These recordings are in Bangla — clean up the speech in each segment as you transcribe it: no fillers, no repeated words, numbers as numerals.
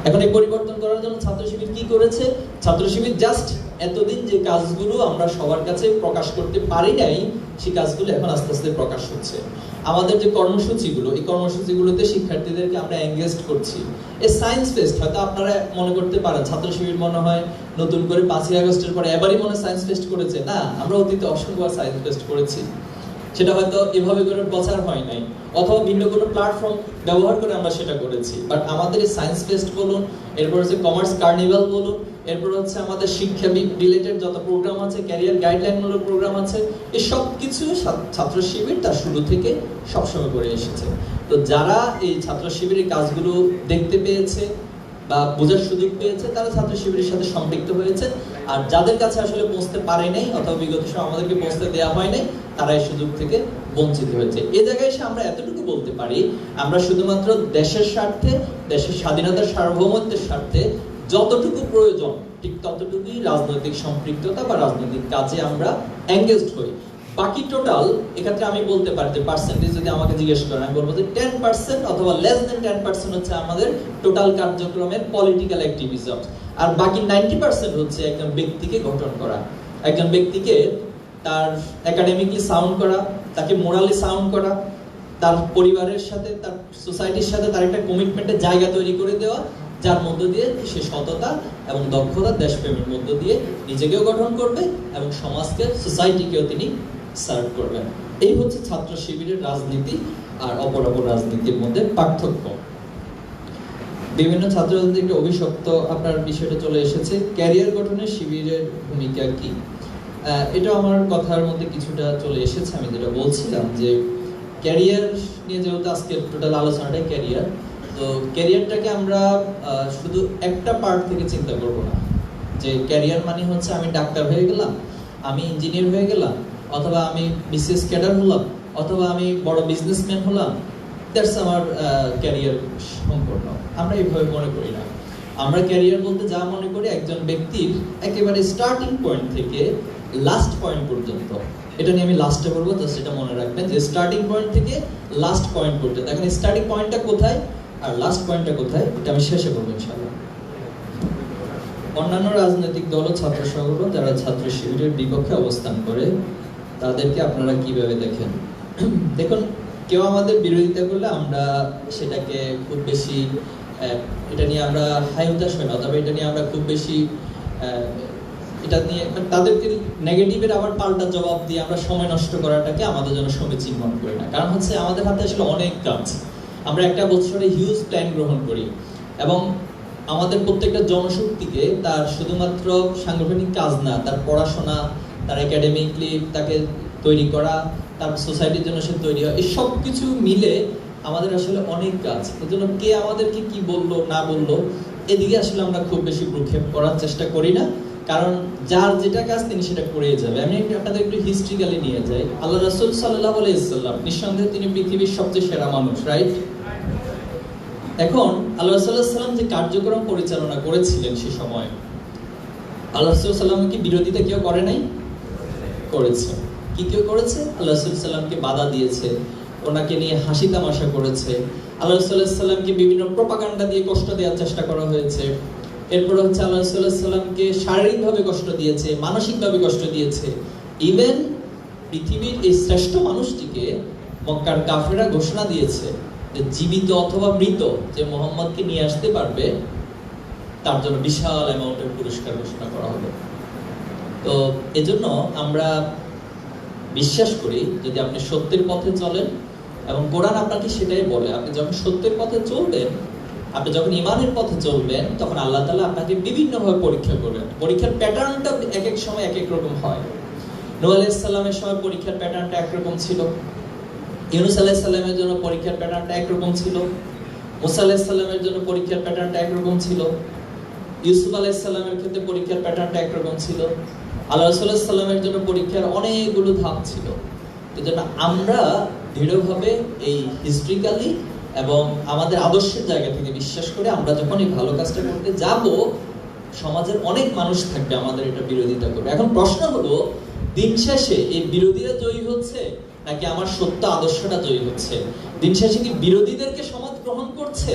এখন এই পরিবর্তন করার জন্য ছাত্র শিবির কি করেছে? ছাত্র শিবির জাস্ট এতদিন যে কাজগুলো আমরা সবার কাছে প্রকাশ করতে পারি নাই, সেই কাজগুলো এখন আস্তে আস্তে প্রকাশ হচ্ছে। আমাদের যে কর্মসূচিগুলো, এই কর্মসূচিগুলোতে শিক্ষার্থীদেরকে আমরা এনগেজ করছি। এই সায়েন্স ফেস্ট হয়তো আপনারা মনে করতে পারেন ছাত্র শিবির মনে হয় নতুন করে 5ই আগস্টের পরে এবারই মনে সায়েন্স ফেস্ট করেছে। না, আমরা অতীতে অসংখ্যবার সায়েন্স ফেস্ট করেছি, সেটা হয়তো এভাবে করে প্রচার হয় নাই, অথবা ভিন্ন কোনো প্ল্যাটফর্ম ব্যবহার করে আমরা সেটা করেছি। বাট আমাদের এই সায়েন্স ফেস্ট বলুন, এরপর হচ্ছে কমার্স কার্নিভাল বলুন, এরপর হচ্ছে আমাদের শিক্ষা রিলেটেড যত প্রোগ্রাম আছে, ক্যারিয়ার গাইডলাইনমূলক প্রোগ্রাম আছে, এই সব কিছু ছাত্র শিবির তার শুরু থেকে সবসময় করে এসেছে। তো যারা এই ছাত্র শিবিরের কাজগুলো দেখতে পেয়েছে বা বোঝার সুযোগ পেয়েছে, তারা ছাত্র শিবিরের সাথে সম্পৃক্ত হয়েছে। আর যাদের কাছে আসলে পৌঁছতে পারে নাই অথবা বিগত সময় আমাদেরকে পৌঁছতে দেওয়া হয় নাই, তারা এই সুযোগ থেকে বঞ্চিত হয়েছে। এই জায়গায় এসে আমরা এতটুকু বলতে পারি, আমরা শুধুমাত্র দেশের স্বার্থে, দেশের স্বাধীনতার সার্বভৌমত্বের স্বার্থে যতটুকু প্রয়োজন ঠিক ততটুকুই রাজনৈতিক সম্পৃক্ততা বা রাজনৈতিক কাজে আমরা এনগেজড হই। বাকি টোটাল এক্ষেত্রে আমি বলতে পারি যে পার্সেন্টেজ যদি আমাকে জিজ্ঞেস করেন, আমি বলবো যে 10% অথবা লেস দেন 10% হচ্ছে আমাদের টোটাল কার্যক্রমের পলিটিক্যাল অ্যাক্টিভিজম। আর বাকি 90% হচ্ছে একজন ব্যক্তিকে গঠন করা, একজন ব্যক্তিকে তার একাডেমিকলি সাউন্ড করা, তাকে মোরালি সাউন্ড করা, তার পরিবারের সাথে, তার সোসাইটির সাথে তার একটা কমিটমেন্টের জায়গা তৈরি করে দেওয়া, যার মধ্য দিয়ে সে সততা এবং দক্ষতা, দেশপ্রেমের মধ্য দিয়ে নিজেকেও গঠন করবে এবং সমাজকে, সোসাইটিকেও তিনি সার্ভ করবেন। এই হচ্ছে ছাত্র শিবিরের রাজনীতি আর অপর রাজনীতির মধ্যে পার্থক্য। বিভিন্ন ছাত্র রাজনীতির একটা অভিশপ্ত আপনার বিষয়টা চলে এসেছে, ক্যারিয়ার গঠনে শিবিরের ভূমিকা কি? এটা আমার কথার মধ্যে কিছুটা চলে এসেছে। আমি যেটা বলছিলাম যে ক্যারিয়ার নিয়ে, যেহেতু আজকের টোটাল আলোচনাটাই ক্যারিয়ার, তো ক্যারিয়ারটাকে আমরা শুধু একটা পার্ট থেকে চিন্তা করব না, যে ক্যারিয়ার মানে হচ্ছে আমি ডাক্তার হয়ে গেলাম, আমি ইঞ্জিনিয়ার হয়ে গেলাম, অথবা আমি বিসিএস ক্যাডার হলাম, অথবা আমি বড় বিজনেসম্যান হলাম, দ্যাটস আমার ক্যারিয়ার সম্পূর্ণ। আমরা এইভাবে মনে করি না। আমরা ক্যারিয়ার বলতে যা মনে করি, একজন ব্যক্তির একেবারে স্টার্টিং পয়েন্ট থেকে লাস্ট পয়েন্ট পর্যন্ত। এটা নিয়ে আমি লাস্টে বলবো, তো সেটা মনে রাখবেন যে স্টার্টিং পয়েন্ট থেকে লাস্ট পয়েন্ট পর্যন্ত। দেখেন স্টার্টিং পয়েন্টটা কোথায় আর লাস্ট পয়েন্টটা কোথায়, এটা আমি শেষে বলবো ইনশাআল্লাহ। অন্যান্য রাজনৈতিক দল ও ছাত্র সংগঠন যারা ছাত্র শিবিরের বিপক্ষে অবস্থান করে, তাদেরকে আপনারা কিভাবে দেখেন? দেখুন, কেউ আমাদের বিরোধিতা করলে আমরা সেটাকে খুব বেশি, এটা নিয়ে আমরা হাই হতাশ হই না, তবে এটা নিয়ে আমরা খুব বেশি এটা নিয়ে তাদেরকে নেগেটিভের আবার পাল্টা জবাব দিয়ে আমরা সময় নষ্ট করাটাকে আমাদের জন্য সমীচীন মনে করি না। কারণ হচ্ছে আমাদের হাতে আসলে অনেক কাজ। আমরা একটা বছরে হিউজ প্ল্যান গ্রহণ করি এবং আমাদের প্রত্যেকটা জনশক্তিকে তার শুধুমাত্র সাংগঠনিক কাজ না, তার পড়াশোনা, তার একাডেমিকলি তাকে তৈরি করা, তার সোসাইটির জন্য সে তৈরি হয়, এই সব কিছু মিলে আমাদের আসলে অনেক কাজ। এজন্য কে আমাদেরকে কি বললো না বললো এদিকে আসলে আমরা খুব বেশি ভ্রুক্ষেপ করার চেষ্টা করি না, কারণ যার যেটা কাজ তিনি সেটা করেই যাবে। আমি আপনাদের একটু হিস্ট্রিক্যালি নিয়ে যাই। আল্লাহ রাসূল সাল্লাল্লাহু আলাইহি ওয়াসাল্লাম নিঃসন্দেহে তিনি পৃথিবীর সবচেয়ে সেরা মানুষ, রাইট? এখন আল্লাহ রাসূল সাল্লাল্লাহু আলাইহি ওয়াসাল্লাম যে কার্যক্রম পরিচালনা করেছিলেন সে সময়, আল্লাহ রাসূল সাল্লাল্লাহু আলাইহি ওয়াসাল্লাম কি বিরোধিতা কেউ করে নাই? করেছে। কি কেউ করেছে? আল্লাহ রাসূল সাল্লাল্লাহু আলাইহি ওয়াসাল্লামকে বাধা দিয়েছে, ওনাকে নিয়ে হাসি তামাশা করেছে, আল্লাহ রাসূল সাল্লাল্লাহু আলাইহি ওয়াসাল্লামকে বিভিন্ন প্রপাগান্ডা দিয়ে কষ্ট দেওয়ার চেষ্টা করা হয়েছে। এরপর হচ্ছে আল্লাহ রাসূল সাল্লাল্লাহু আলাইহি ওয়াসাল্লামকে শারীরিকভাবে কষ্ট দিয়েছে, মানসিকভাবে কষ্ট দিয়েছে। ইভেন পৃথিবীর এই শ্রেষ্ঠ মানুষটিকে মক্কার কাফেররা ঘোষণা দিয়েছে যে জীবিত অথবা মৃত যে মুহাম্মদকে নিয়ে আসতে পারবে তার জন্য বিশাল অ্যামাউন্টের পুরস্কার ঘোষণা করা হবে। তো এজন্য আমরা বিশ্বাস করি, যদি আপনি সত্যের পথে চলেন, এবং কোরআন আপনাকে সেটাই বলে, আপনি যখন সত্যের পথে চলবেন, আপনি যখন ঈমানের পথে চলবেন, তখন আল্লাহ তাআলা আপনাকে বিভিন্নভাবে পরীক্ষা করবেন। পরীক্ষার প্যাটার্নটা এক এক সময় এক এক রকম হয়। নূহ আলাইহিস সালামের সময় পরীক্ষার প্যাটার্নটা একরকম ছিল, ইউনূস আলাইহিস সালামের জন্য পরীক্ষার প্যাটার্নটা একরকম ছিল, মুসা আলাইহিস সালামের জন্য পরীক্ষার প্যাটার্নটা একরকম ছিল, ইউসুফ আলাইহিস সালামের ক্ষেত্রে পরীক্ষার প্যাটার্নটা একরকম ছিল, আল্লাহ রাসূল সাল্লাল্লাহু আলাইহি ওয়াসাল্লামের জন্য পরীক্ষার অনেকগুলো ধাপ ছিল। এজন্য আমরা দৃঢ়ভাবে এই হিস্ট্রিক্যালি এবং আমাদের আদর্শের জায়গা থেকে বিশ্বাস করে আমরা যখন এই ভালো কাজটা করতে যাব, সমাজের অনেক মানুষ থাকবে আমাদের এটা বিরোধিতা করবে। এখন প্রশ্ন হলো, দিন শেষে এই বিরোধীরা জয়ী হচ্ছে নাকি আমার সত্য আদর্শটা জয়ী হচ্ছে? দিন শেষে কি বিরোধীদেরকে সমাজ গ্রহণ করছে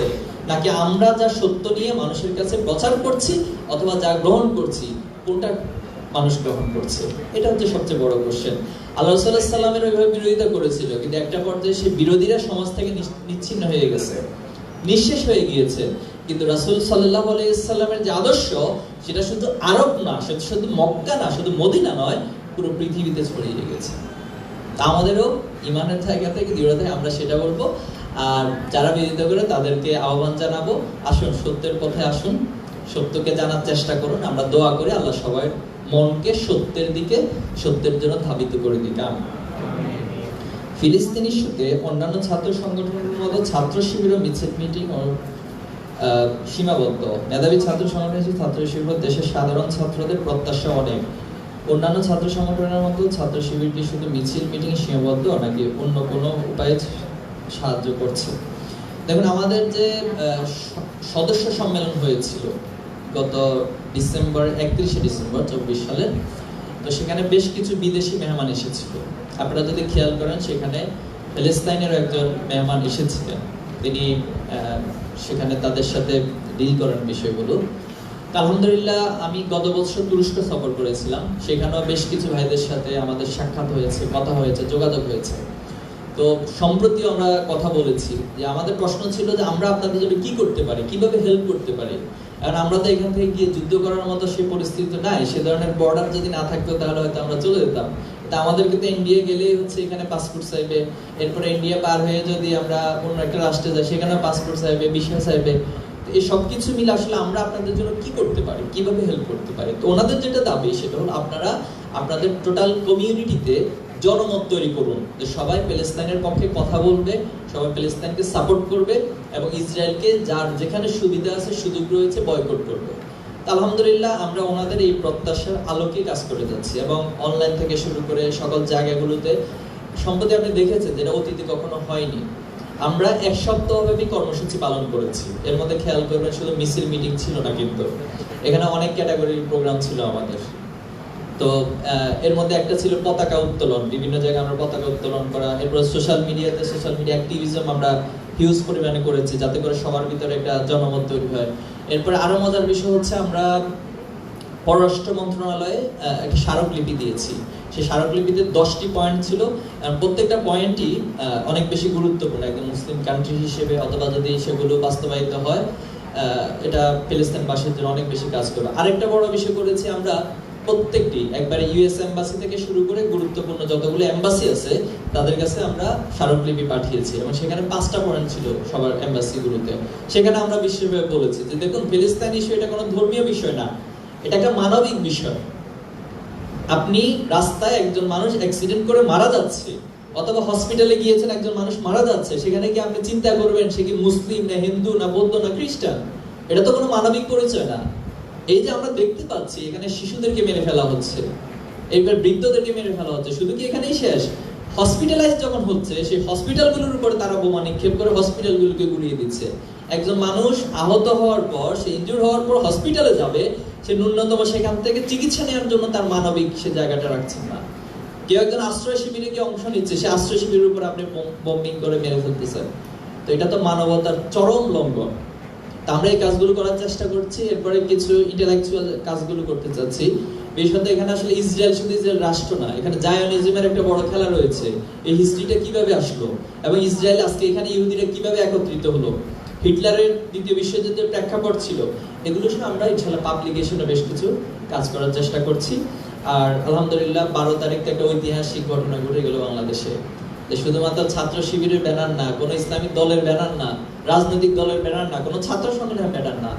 নাকি আমরা যা সত্য নিয়ে মানুষের কাছে প্রচার করছি অথবা যা গ্রহণ করছি কোনটা মানুষ গ্রহণ করছে? এটা হচ্ছে সবচেয়ে বড় কোশ্চেন। আল্লাহ সাল্লাল্লাহু আলাইহি সাল্লামের ওইভাবে বিরোধিতা করেছিল, কিন্তু একটা পর্যায়ে সেই বিরোধীরা সমাজ থেকে নিচ্ছিন্ন হয়ে গেছে, নিঃশেষ হয়ে গিয়েছে। কিন্তু রাসূল সাল্লাল্লাহু আলাইহি সাল্লামের যে আদর্শ, সেটা শুধু আরব না, সেটা শুধু মক্কা না, শুধু মদিনা নয়, পুরো পৃথিবীতে ছড়িয়ে গেছে। তা আমাদেরও ইমানের জায়গা থেকে দৃঢ়তায় আমরা সেটা বলবো। আর যারা বিরোধিতা করে তাদেরকে আহ্বান জানাবো, আসুন সত্যের পথে আসুন, সত্যকে জানার চেষ্টা করুন। আমরা দোয়া করি আল্লাহ সবাই মনকে সত্যের দিকে, সত্যের জন্য ধাবিত করে দিক। ফিলিস্তিন ইস্যুতে অন্যান্য ছাত্র সংগঠনের মতো ছাত্র শিবির ও মিছিল মিটিং ও সীমাবদ্ধ। মেধাবী ছাত্র সংগঠন ছাত্র শিবির দেশের সাধারণ ছাত্রদের প্রত্যাশা অনেক। অন্যান্য ছাত্র সংগঠনের মতো ছাত্র শিবিরটি শুধু মিছিল মিটিং সীমাবদ্ধ নাকি অন্য কোনো উপায়ে সাহায্য করছে? দেখুন, আমাদের যে সদস্য সম্মেলন হয়েছিল গত ডিসেম্বর 31শে ডিসেম্বর 24 সালে, তো সেখানে বেশ কিছু বিদেশি মেহমান এসেছিল। আপনারা যদি খেয়াল করেন, সেখানে প্যালেস্তাইনের একজন মেহমান এসেছিলেন, তিনি সেখানে তাদের সাথে ডিল করেন বিষয়গুলো। আলহামদুলিল্লাহ, আমি গত বছর তুরস্ক সফর করেছিলাম, সেখানেও বেশ কিছু ভাইদের সাথে আমাদের সাক্ষাৎ হয়েছে, কথা হয়েছে, যোগাযোগ হয়েছে। তো সম্প্রতি আমরা কথা বলেছি যে আমাদের প্রশ্ন ছিল যে আমরা আপনাদের জন্য কি করতে পারি, কিভাবে হেল্প করতে পারি। কারণ আমরা তো এখান থেকে গিয়ে যুদ্ধ করার মতো সেই পরিস্থিতি নাই, সে ধরনের বর্ডার যদি না থাকতো তাহলে হয়তো আমরা চলে যেতাম। তা আমাদেরকে তো ইন্ডিয়া গেলেই হচ্ছে এখানে পাসপোর্ট চাইবে, এরপরে ইন্ডিয়া পার হয়ে যদি আমরা অন্য একটা রাষ্ট্রে যাই সেখানে পাসপোর্ট চাইবে, ভিসা চাইবে। এই সব কিছু মিলে আসলে আমরা আপনাদের জন্য কি করতে পারি, কিভাবে হেল্প করতে পারি। তো ওনাদের যেটা দাবি সেটা হলো আপনারা আপনাদের টোটাল কমিউনিটিতে জনমত তৈরি করুন যে সবাই প্যালেস্তাইনের পক্ষে কথা বলবে, সবাই প্যালেস্তাইনকে সাপোর্ট করবে এবং ইসরায়েলকে যার যেখানে সুবিধা আছে, সুযোগ রয়েছে, বয়কট করবে। আলহামদুলিল্লাহ, আমরা ওনাদের এই প্রত্যাশার আলোকে কাজ করে যাচ্ছি এবং অনলাইন থেকে শুরু করে সকল জায়গাগুলোতে সম্প্রতি আপনি দেখেছেন যেটা অতীতে কখনো হয়নি। আমরা এক সপ্তাহব্যাপী কর্মসূচি পালন করেছি। এর মধ্যে খেয়াল করবেন শুধু মিছিল মিটিং ছিল না, কিন্তু এখানে অনেক ক্যাটাগরির প্রোগ্রাম ছিল আমাদের। তো এর মধ্যে একটা ছিল পতাকা উত্তোলন, বিভিন্ন জায়গায় আমরা পতাকা উত্তোলন করা। এরপর সোশ্যাল মিডিয়া অ্যাক্টিভিজম আমরা হিউজ পরিমাণে করেছি, যাতে করে সবার ভিতরে একটা জনমত তৈরি হয়। এরপরে আরো মজার বিষয় হচ্ছে আমরা পররাষ্ট্র মন্ত্রণালয়ে একটা স্মারকলিপি দিয়েছি। সেই স্মারকলিপিতে 10টি পয়েন্ট ছিল, প্রত্যেকটা পয়েন্টই অনেক বেশি গুরুত্বপূর্ণ একদম মুসলিম কান্ট্রি হিসেবে, অথবা যদি সেগুলো বাস্তবায়িত হয় এটা ফিলিস্তিনবাসীর জন্য অনেক বেশি কাজ করবে। আরেকটা বড় বিষয় করেছি আমরা, প্রত্যেকটি একবারে ইউএস এম্বাসি থেকে শুরু করে গুরুত্বপূর্ণ যতগুলো এম্বাসি আছে তাদের কাছে আমরা স্মারকলিপি পাঠিয়েছি এবং সেখানে 5টা পয়েন্ট ছিল সবার এম্বাসিগুলোতে। সেখানে আমরা বিশেষভাবে বলেছি যে দেখুন, ফিলিস্তিন ইস্যু এটা কোনো ধর্মীয় বিষয় না, এটা একটা মানবিক বিষয়। আপনি রাস্তায় একজন মানুষ অ্যাক্সিডেন্ট করে মারা যাচ্ছে, অথবা হসপিটালে গিয়েছেন একজন মানুষ মারা যাচ্ছে, সেখানে কি আপনি চিন্তা করবেন সে কি মুসলিম না হিন্দু না বৌদ্ধ না খ্রিস্টান? এটা তো কোনো মানবিক পরিচয় না। এই যে আমরা দেখতে পাচ্ছি এখানে শিশুদেরকে মেরে ফেলা হচ্ছে, এইবার বৃদ্ধদেরকে মেরে ফেলা হচ্ছে, শুধু কি এখানেই শেষ? হসপিটালাইজ যখন হচ্ছে সেই হসপিটালগুলোর উপরে তারা বোমা নিক্ষেপ করে হসপিটালগুলোকে গুলিয়ে দিচ্ছে। একজন মানুষ আহত হওয়ার পর, সে ইনজুর হওয়ার পর হসপিটালে যাবে, সে ন্যূনতম সেখান থেকে চিকিৎসা নেওয়ার জন্য তার মানবিক সে জায়গাটা রাখছেন না। কেউ একজন আশ্রয় শিবিরে গিয়ে অংশ নিচ্ছে, সে আশ্রয় শিবিরের উপর আপনি বম্বিং করে মেরে ফেলতেছেন। তো এটা তো মানবতার চরম লঙ্ঘন। তা আমরা এই কাজগুলো করার চেষ্টা করছি। এরপরে কিছু ইন্টেলেকচুয়াল কাজগুলো করতে চাচ্ছি। বিশেষত এখানে আসলে ইসরায়েল শুধু ইসরায়েল রাষ্ট্র না, এখানে জায়নিজমের একটা বড় খেলা রয়েছে। এই হিস্ট্রিটা কিভাবে আসলো এবং ইসরায়েল আজকে এখানে ইহুদিরা কিভাবে একত্রিত হলো, হিটলারের দ্বিতীয় বিশ্বযুদ্ধের প্রেক্ষাপট ছিল, এগুলো শুনে আমরা ইনশাআল্লাহ পাবলিকেশনে বেশ কিছু কাজ করার চেষ্টা করছি। আর আলহামদুলিল্লাহ 12 তারিখে একটা ঐতিহাসিক ঘটনা ঘটে গেল বাংলাদেশে, যে শুধুমাত্র ছাত্র শিবিরের ব্যানার না, কোনো ইসলামিক দলের ব্যানার না, রাজনৈতিক দলের ব্যানার না, কোনো ছাত্র সংগঠনের ব্যানার না,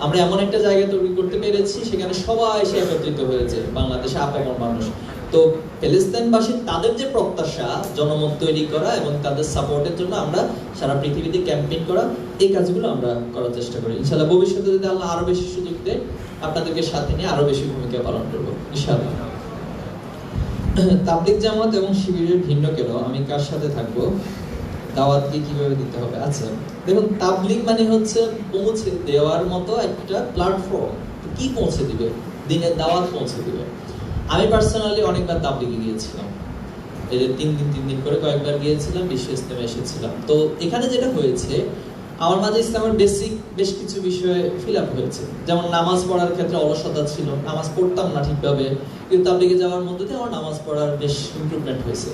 আমরা এমন একটা জায়গা তৈরি করতে পেরেছি সেখানে সবাই এসে একত্রিত হয়েছে, বাংলাদেশে আপামর মানুষ। তো ফিলিস্তিনবাসী তাদের যে প্রত্যাশা, জনমত তৈরি করা এবং তাদের সাপোর্টের জন্য আমরা সারা পৃথিবীতে ক্যাম্পেইন করা, এই কাজগুলো আমরা করার চেষ্টা করি। ইনশাআল্লাহ ভবিষ্যতে যদি আল্লাহ আরো বেশি সুযোগ দেয়, আপনাদেরকে সাথে নিয়ে আরো বেশি ভূমিকা পালন করব ইনশাআল্লাহ। তাবলিগ জামাত এবং শিবিরের ভিন্ন কেন, আমি কার সাথে থাকবো, দাওয়াতকে কিভাবে দিতে হবে? আচ্ছা দেখুন, তাবলিগ মানে হচ্ছে পৌঁছে দেওয়ার মতো একটা প্ল্যাটফর্ম। কি পৌঁছে দিবে? দিনের দাওয়াত পৌঁছে দিবে। আমি পার্সোনালি অনেকবার তাবলিগে গিয়েছিলাম, এই যে 3 দিন করে কয়েকবার গিয়েছিলাম, বিশ্ব ইজতেমে এসেছিলাম। তো এখানে যেটা হয়েছে, আমার মাঝে ইসলামের বেসিক বেশ কিছু বিষয়ে ফিল আপ হয়েছে। যেমন নামাজ পড়ার ক্ষেত্রে অলসতা ছিল, নামাজ পড়তাম না ঠিকভাবে, কিন্তু তাবলীগে যাওয়ার মধ্যে দিয়ে আমার নামাজ পড়ার বেশ ইমপ্রুভমেন্ট হয়েছে।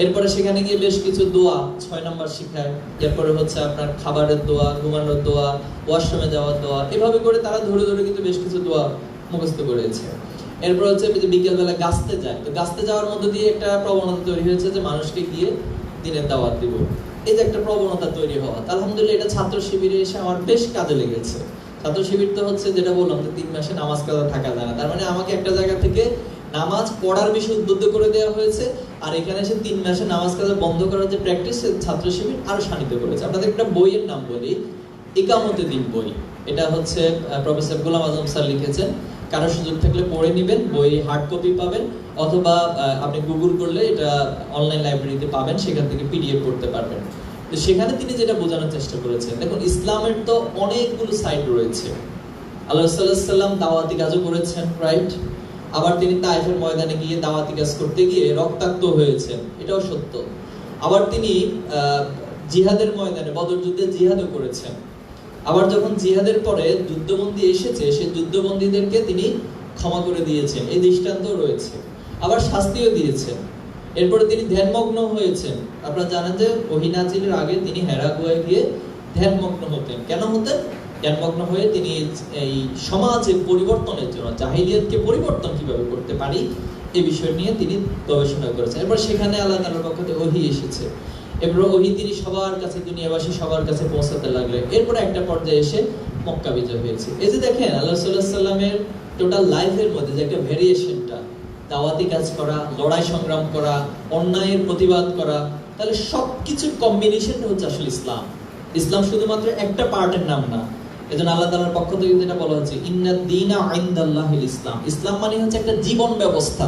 এরপরে সেখানে গিয়ে বেশ কিছু দোয়া 6 নাম্বার শিখায়। এরপরে হচ্ছে আপনার খাবারের দোয়া, ঘুমানোর দোয়া, ওয়াশরুমে যাওয়ার দোয়া, এভাবে করে তারা ধরে ধরে কিন্তু বেশ কিছু দোয়া মুখস্থ করেছে। এরপর হচ্ছে বিকেলবেলা গাছতে যায়, তো গাছতে যাওয়ার মধ্যে দিয়ে একটা প্রবণতা তৈরি হয়েছে যে মানুষকে গিয়ে দিনের দাওয়াত দিব, এই যে একটা প্রবণতা তৈরি হওয়া। আলহামদুলিল্লাহ এটা ছাত্র শিবিরে এসে আমার বেশ কাজে লেগেছে। ছাত্র শিবির তো হচ্ছে যেটা বললাম যে 3 মাসে নামাজ কাজা থাকা যায় না, তার মানে আমাকে একটা জায়গা থেকে নামাজ পড়ার বিষয়ে উদ্বুদ্ধ করে দেওয়া হয়েছে, আর এখানে এসে 3 মাসে নামাজ কাজা বন্ধ করার যে প্র্যাকটিস ছাত্র শিবির আরো শানিত করেছে। আপনাদের একটা বইয়ের নাম বলি, ইকামতে দিন বই। এটা হচ্ছে প্রফেসর গোলাম আজম স্যার লিখেছেন। কারো সুযোগ থাকলে পড়ে নেবেন, বই হার্ড কপি পাবেন, অথবা আপনি গুগল করলে এটা অনলাইন লাইব্রেরিতে পাবেন, সেখান থেকে পিডিএফ করতে পারবেন। তো সেখানে তিনি যেটা বোঝানোর চেষ্টা করেছেন, দেখুন ইসলামের তো অনেকগুলো সাইড রয়েছে। আল্লাহ সাল্লাল্লাহু আলাইহি সাল্লাম দাওয়াতি কাজও করেছেন, রাইট? আবার তিনি তায়েফের ময়দানে গিয়ে দাওয়াতি কাজ করতে গিয়ে রক্তাক্ত হয়েছেন, এটাও সত্য। আবার তিনি জিহাদের ময়দানে বদর যুদ্ধে জিহাদও করেছেন। আবার যখন জিহাদের পরে যুদ্ধবন্দী এসেছে, সেই যুদ্ধবন্দীদেরকে তিনি ক্ষমা করে দিয়েছেন, এই দৃষ্টান্ত রয়েছে। আবার শাস্তিও দিয়েছেন। এরপরে তিনি ধ্যানমগ্ন হয়েছেন। আপনারা জানেন যে ওহী নাযিলের আগে তিনি হেরা গুহায় গিয়ে ধ্যানমগ্ন হতেন। কেন হতেন? ধ্যানমগ্ন হয়ে তিনি এই সমাজের পরিবর্তনের জন্য, জাহিলিয়াতকে পরিবর্তন কিভাবে করতে পারি এই বিষয় নিয়ে তিনি গবেষণা করেছেন। এরপর সেখানে আল্লাহ তাআলার পক্ষ থেকে ওহী এসেছে। এরপর ওহী তিনি সবার কাছে, দুনিয়াবাসী সবার কাছে পৌঁছাতে লাগলেন। এরপর একটা পর্যায়ে এসে মক্কা বিজয় হয়েছে। এই যে দেখেন আল্লাহ সাল্লাল্লাহু আলাইহি সাল্লামের টোটাল লাইফের মধ্যে যে একটা ভেরিয়েশনটা, দাওয়াতি কাজ করা, লড়াই সংগ্রাম করা, অন্যায়ের প্রতিবাদ করা, তাহলে সবকিছুর কম্বিনেশনটা হচ্ছে আসলে ইসলাম। ইসলাম শুধুমাত্র একটা পার্টের নাম না। এজন্য আল্লাহ তাআলার পক্ষ থেকে যেটা বলা হচ্ছে, ইন্নাদ দীনা ইনদাল্লাহিল ইসলাম। ইসলাম মানে হচ্ছে একটা জীবন ব্যবস্থা।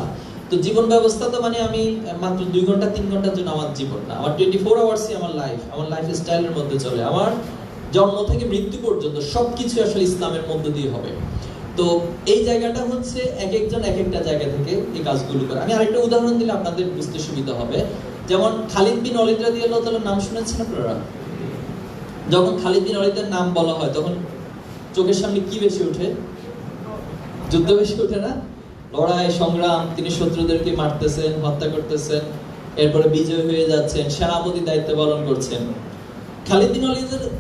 তো জীবন ব্যবস্থা তো মানে আমি মাত্র 2 ঘন্টা 3 ঘন্টার জন্য আমার জীবন না, আমার 24 আওয়ার্সই আমার লাইফ, আমার লাইফ স্টাইলের মধ্যে চলে। আমার জন্ম থেকে মৃত্যু পর্যন্ত সবকিছু আসলে ইসলামের মধ্য দিয়ে হবে। তো এই জায়গাটা হচ্ছে এক একজন এক একটা জায়গা থেকে এই কাজগুলো করে। আমি আরেকটা উদাহরণ দিলে আপনাদের বুঝতে সুবিধা হবে। যেমন খালিদ বিন ওয়ালিদ রাদিয়াল্লাহু তাআলার নাম শুনেছেন আপনারা? যখন খালিদ বিন ওয়ালিদের নাম বলা হয় তখন চোখের সামনে কি বেশি ওঠে? যুদ্ধ বেশি ওঠে না? লড়াই সংগ্রাম, তিনি শত্রুদেরকে মারতেছেন, হত্যা করতেছেন, এরপরে বিজয় হয়ে যাচ্ছেন, সেনাপতির দায়িত্ব পালন করছেন। খালিদ বিন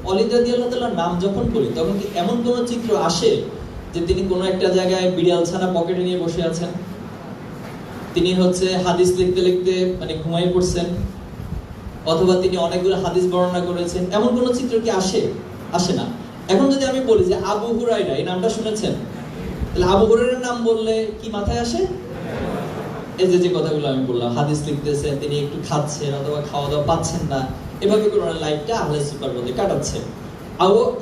ওয়ালিদ রাদিয়াল্লাহু তাআলার নাম যখন বলি তখন কি এমন কোন চিত্র আসে যে তিনি কোনো একটা জায়গায় বিড়াল ছানা পকেটে নিয়ে বসে আছেন, তিনি হচ্ছে হাদিস লিখতে লিখতে মানে ঘুমিয়ে পড়ছেন, অথবা তিনি অনেকগুলো হাদিস বর্ণনা করেছেন, এমন কোন চিত্র কি আসে? আসে না। এখন যদি আমি বলি যে আবু হুরায়রা, এই নামটা শুনেছেন? তাহলে আবু হুরায়রার নাম বললে কি মাথায় আসে? এই যে কথাগুলো আমি বললাম, হাদিস লিখতেছেন, তিনি একটু খাচ্ছেন অথবা খাওয়া দাওয়া পাচ্ছেন না, এভাবে করে ওনার লাইফটা আহলে সুপার মধ্যে কাটাচ্ছেন।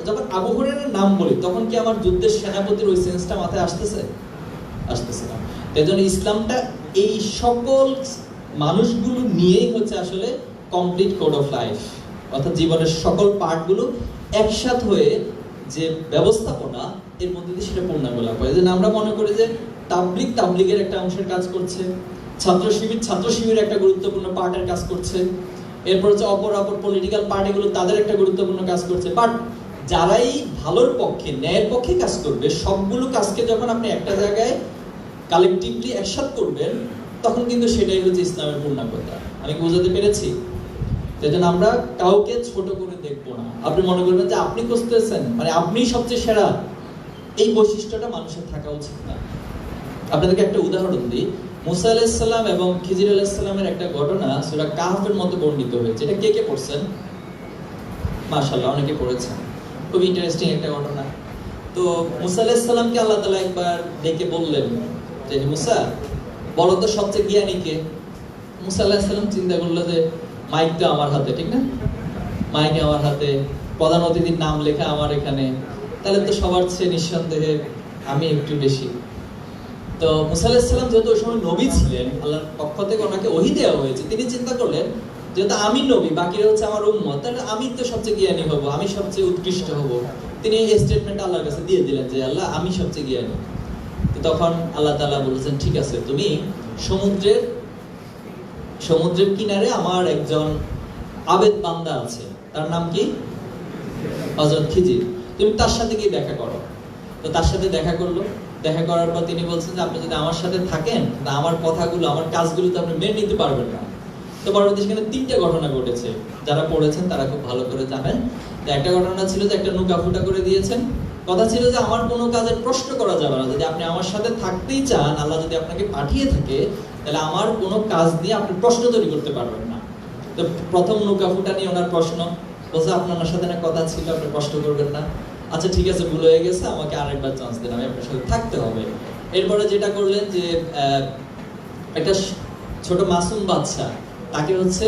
যখন আবু হুরায়রার নাম বলি তখন কি আমার যুদ্ধের সেনাপতির ওই সেন্সটা মাথায় আসতেছে? আসতেছে না। এজন্য ইসলামটা এই সকল মানুষগুলো নিয়েই হচ্ছে আসলে কমপ্লিট কোড অফ লাইফ, অর্থাৎ জীবনের সকল পার্টগুলো একসাথে হয়ে যে ব্যবস্থাপনা, এর মধ্যে দিয়ে সেটা পূর্ণাঙ্গ লাভ হয়। এজন্য আমরা মনে করি যে তাবলিগের একটা অংশের কাজ করছে, ছাত্র শিবির একটা গুরুত্বপূর্ণ পার্টের কাজ করছে, এরপর হচ্ছে অপর পলিটিক্যাল পার্টিগুলো তাদের একটা গুরুত্বপূর্ণ কাজ করছে। বাট যারাই ভালোর পক্ষে, ন্যায়ের পক্ষে কাজ করবে, সবগুলো কাজকে যখন আপনি একটা জায়গায় কালেকটিভলি একসাথে করবেন তখন কিন্তু সেটাই হচ্ছে ইসলামের পূর্ণাঙ্গতা। আমি বোঝাতে পেরেছি? সেজন্য আমরা কাউকে ছোট করে দেখবো না। আপনি মনে করবেন যে আপনি খুঁজতেছেন মানে আপনিই সবচেয়ে সেরা, এই বৈশিষ্ট্যটা মানুষের থাকা উচিত না। আপনাদেরকে একটা উদাহরণ দিই। মুসা আলাইহিস সালাম এবং খিজির আলাইহিস সালামের একটা ঘটনা সূরা কাহফের মধ্যে বর্ণিত হয়েছে। এটা কে কে পড়ছেন? মাশাআল্লাহ, অনেকে পড়েছেন। খুব ইন্টারেস্টিং একটা ঘটনা। তো মুসা আলাইহিস সালামকে আল্লাহ তাআলা একবার ডেকে বললেন যে মুসা, বলো তো সবচেয়ে জ্ঞানী কে? মুসা আলাইহিস সালাম চিন্তা করলো যে মাইক তো আমার হাতে, ঠিক না? মাইক আমার হাতে, প্রধান অতিথির নাম লেখা আমার এখানে, তাহলে তো সবার চেয়ে নিঃসন্দেহে আমি একটু বেশি। তো মুসা আলাইহিস সালাম যেহেতু ওই সময় নবী ছিলেন, আল্লাহর পক্ষ থেকে ওনাকে ওহী দেওয়া হয়েছে, তিনি চিন্তা করলেন যেহেতু আমি নবী, বাকিরা হচ্ছে আমার উম্মত, তাহলে আমি তো সবচেয়ে জ্ঞানী হব, আমি সবচেয়ে উৎকৃষ্ট হব। তিনি এই স্টেটমেন্ট আল্লাহর কাছে দিয়ে দিলেন যে আল্লাহ, আমি সবচেয়ে জ্ঞানী। তো তখন আল্লাহ তাআলা বলেছেন, ঠিক আছে, তুমি সমুদ্রের কিনারে আমার একজন আবেদ বান্দা আছে, তার নাম কি? হযরত খিজির, তুমি তার সাথে গিয়ে দেখা করো। তো তার সাথে দেখা করলো, দেখা করার পর তিনি বলছেন যে আপনি যদি আমার সাথে থাকেন, আমার কথাগুলো, আমার কাজগুলো তো আপনি মেনে নিতে পারবেন না। তো পরবর্তী সেখানে 3টা ঘটনা ঘটেছে, যারা পড়েছেন তারা খুব ভালো করে জানেন। তো একটা ঘটনা ছিল যে একটা নৌকা ফুটা করে দিয়েছেন, কথা ছিল যে আমার কোনো কাজের প্রশ্ন করা যাবে না, যদি আপনি আমার সাথে থাকতেই চান, আল্লাহ যদি আপনাকে পাঠিয়ে থাকে, তাহলে আমার কোনো কাজ দিয়ে আপনি প্রশ্ন তৈরি করতে পারবেন না। তো প্রথম নৌকা ফুটা নিয়ে ওনার প্রশ্ন বলছে, আপনার সাথে না কথা ছিল, আপনি প্রশ্ন করবেন না, আচ্ছা ঠিক আছে ভুল হয়ে গেছে, আমাকে আরেকবার চান্স দেন, আমি আপনার সাথে থাকতে হবে। এরপরে যেটা করলেন যে একটা ছোট মাসুম বাচ্চা, তাকে হচ্ছে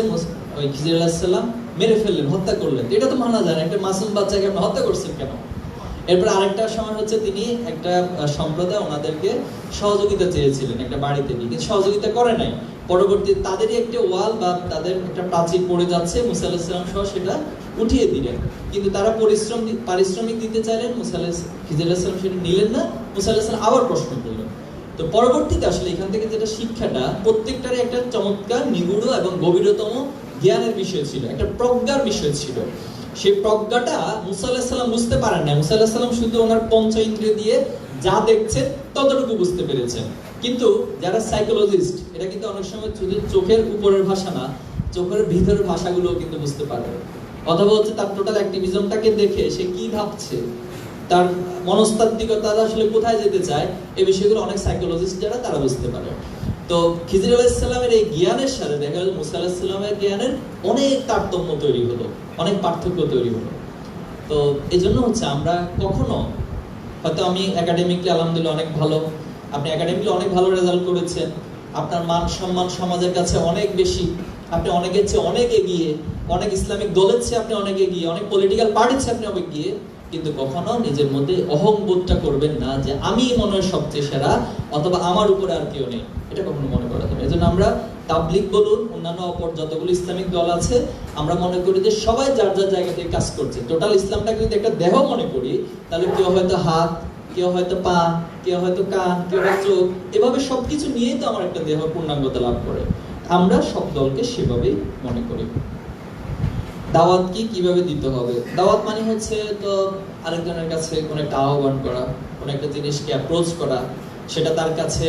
ওই খিজির আলাইহিস সালাম মেরে ফেললেন, হত্যা করলেন। এটা তো মানা যায় না, একটা মাসুম বাচ্চাকে আপনি হত্যা করছেন কেন? এরপর আরেকটা সময় হচ্ছে তিনি একটা সম্প্রদায় ওনাদেরকে সহযোগিতা চেয়েছিলেন একটা বাড়িতে নিয়ে, কিন্তু সহযোগিতা করে নাই। পরবর্তী তাদেরই একটা ওয়াল বা তাদের একটা প্রাচীর পড়ে যাচ্ছে, মুসা আলাইহিস সালাম সহ সেটা উঠিয়ে দিলেন, কিন্তু তারা পারিশ্রমিক দিতে চাইলেন, খিজির আলাইহিস সালাম সেটা নিলেন না। মুসা আলাইহিস সালাম আবার প্রশ্ন করলেন। তো পরবর্তীতে আসলে এখান থেকে যেটা শিক্ষাটা, প্রত্যেকটারই একটা চমৎকার নিগুড় এবং গভীরতম জ্ঞানের বিষয় ছিল, একটা প্রজ্ঞার বিষয় ছিল। সেই প্রজ্ঞাটা মুসা আলাইহিস সালাম বুঝতে পারেন না। মুসা আলাইহিস সালাম শুধু ওনার পঞ্চ ইন্দ্রিয় দিয়ে যা দেখছেন ততটুকু বুঝতে পেরেছেন। কিন্তু যারা সাইকোলজিস্ট, এটা কিন্তু অনেক সময় শুধু চোখের উপরের ভাষা না, চোখের ভিতরের ভাষাগুলোও কিন্তু বুঝতে পারে। অথবা হচ্ছে তার টোটাল অ্যাক্টিভিজমটাকে দেখে সে কি ভাবছে, তার মনস্তাত্ত্বিকতা আসলে কোথায় যেতে চায়, এই বিষয়গুলো অনেক সাইকোলজিস্ট যারা তারা বুঝতে পারে। তো খিজির আলাইহিস সালামের এই জ্ঞানের সাথে দেখা গেল মুসা আলাইহিস সালামের জ্ঞানের অনেক তারতম্য তৈরি হলো, অনেক পার্থক্য তৈরি হলো। তো এই জন্য হচ্ছে আমরা কখনো, হয়তো আমি একাডেমিকলি আলহামদুলিল্লাহ অনেক ভালো, আপনি একাডেমিকলি অনেক ভালো রেজাল্ট করেছেন, আপনার মান সম্মান সমাজের কাছে অনেক বেশি, আপনি অনেকের চেয়ে অনেক এগিয়ে, অনেক ইসলামিক দলের চেয়ে আপনি অনেক এগিয়ে, অনেক পলিটিক্যাল পার্টির চেয়ে আপনি অনেক এগিয়ে, কিন্তু কখনো নিজের মধ্যে অহংবোধটা করবেন না যে আমি মনে হয় সবচেয়ে সেরা, অথবা আমার উপরে আর কেউ নেই, এটা কখনো মনে করা যাবে। এজন্য আমরা তাবলিগ বলুন, অন্যান্য অপর যতগুলো ইসলামিক দল আছে, আমরা মনে করি যে সবাই যার যার জায়গা থেকে কাজ করছে। টোটাল ইসলামটাকে যদি একটা দেহ মনে করি, তাহলে কেউ হয়তো হাত, কেউ হয়তো পা, কেউ হয়তো কান, কেউ হয়তো চোখ, এভাবে সবকিছু নিয়েই তো আমার একটা দেহ পূর্ণাঙ্গতা লাভ করে। আমরা সব দলকে সেভাবেই মনে করি। দাওয়াত কি, কিভাবে দিতে হবে? দাওয়াত মানে হচ্ছে তো আরেকজনের কাছে কোনো একটা আহ্বান করা, কোনো একটা জিনিসকে অ্যাপ্রোচ করা, সেটা তার কাছে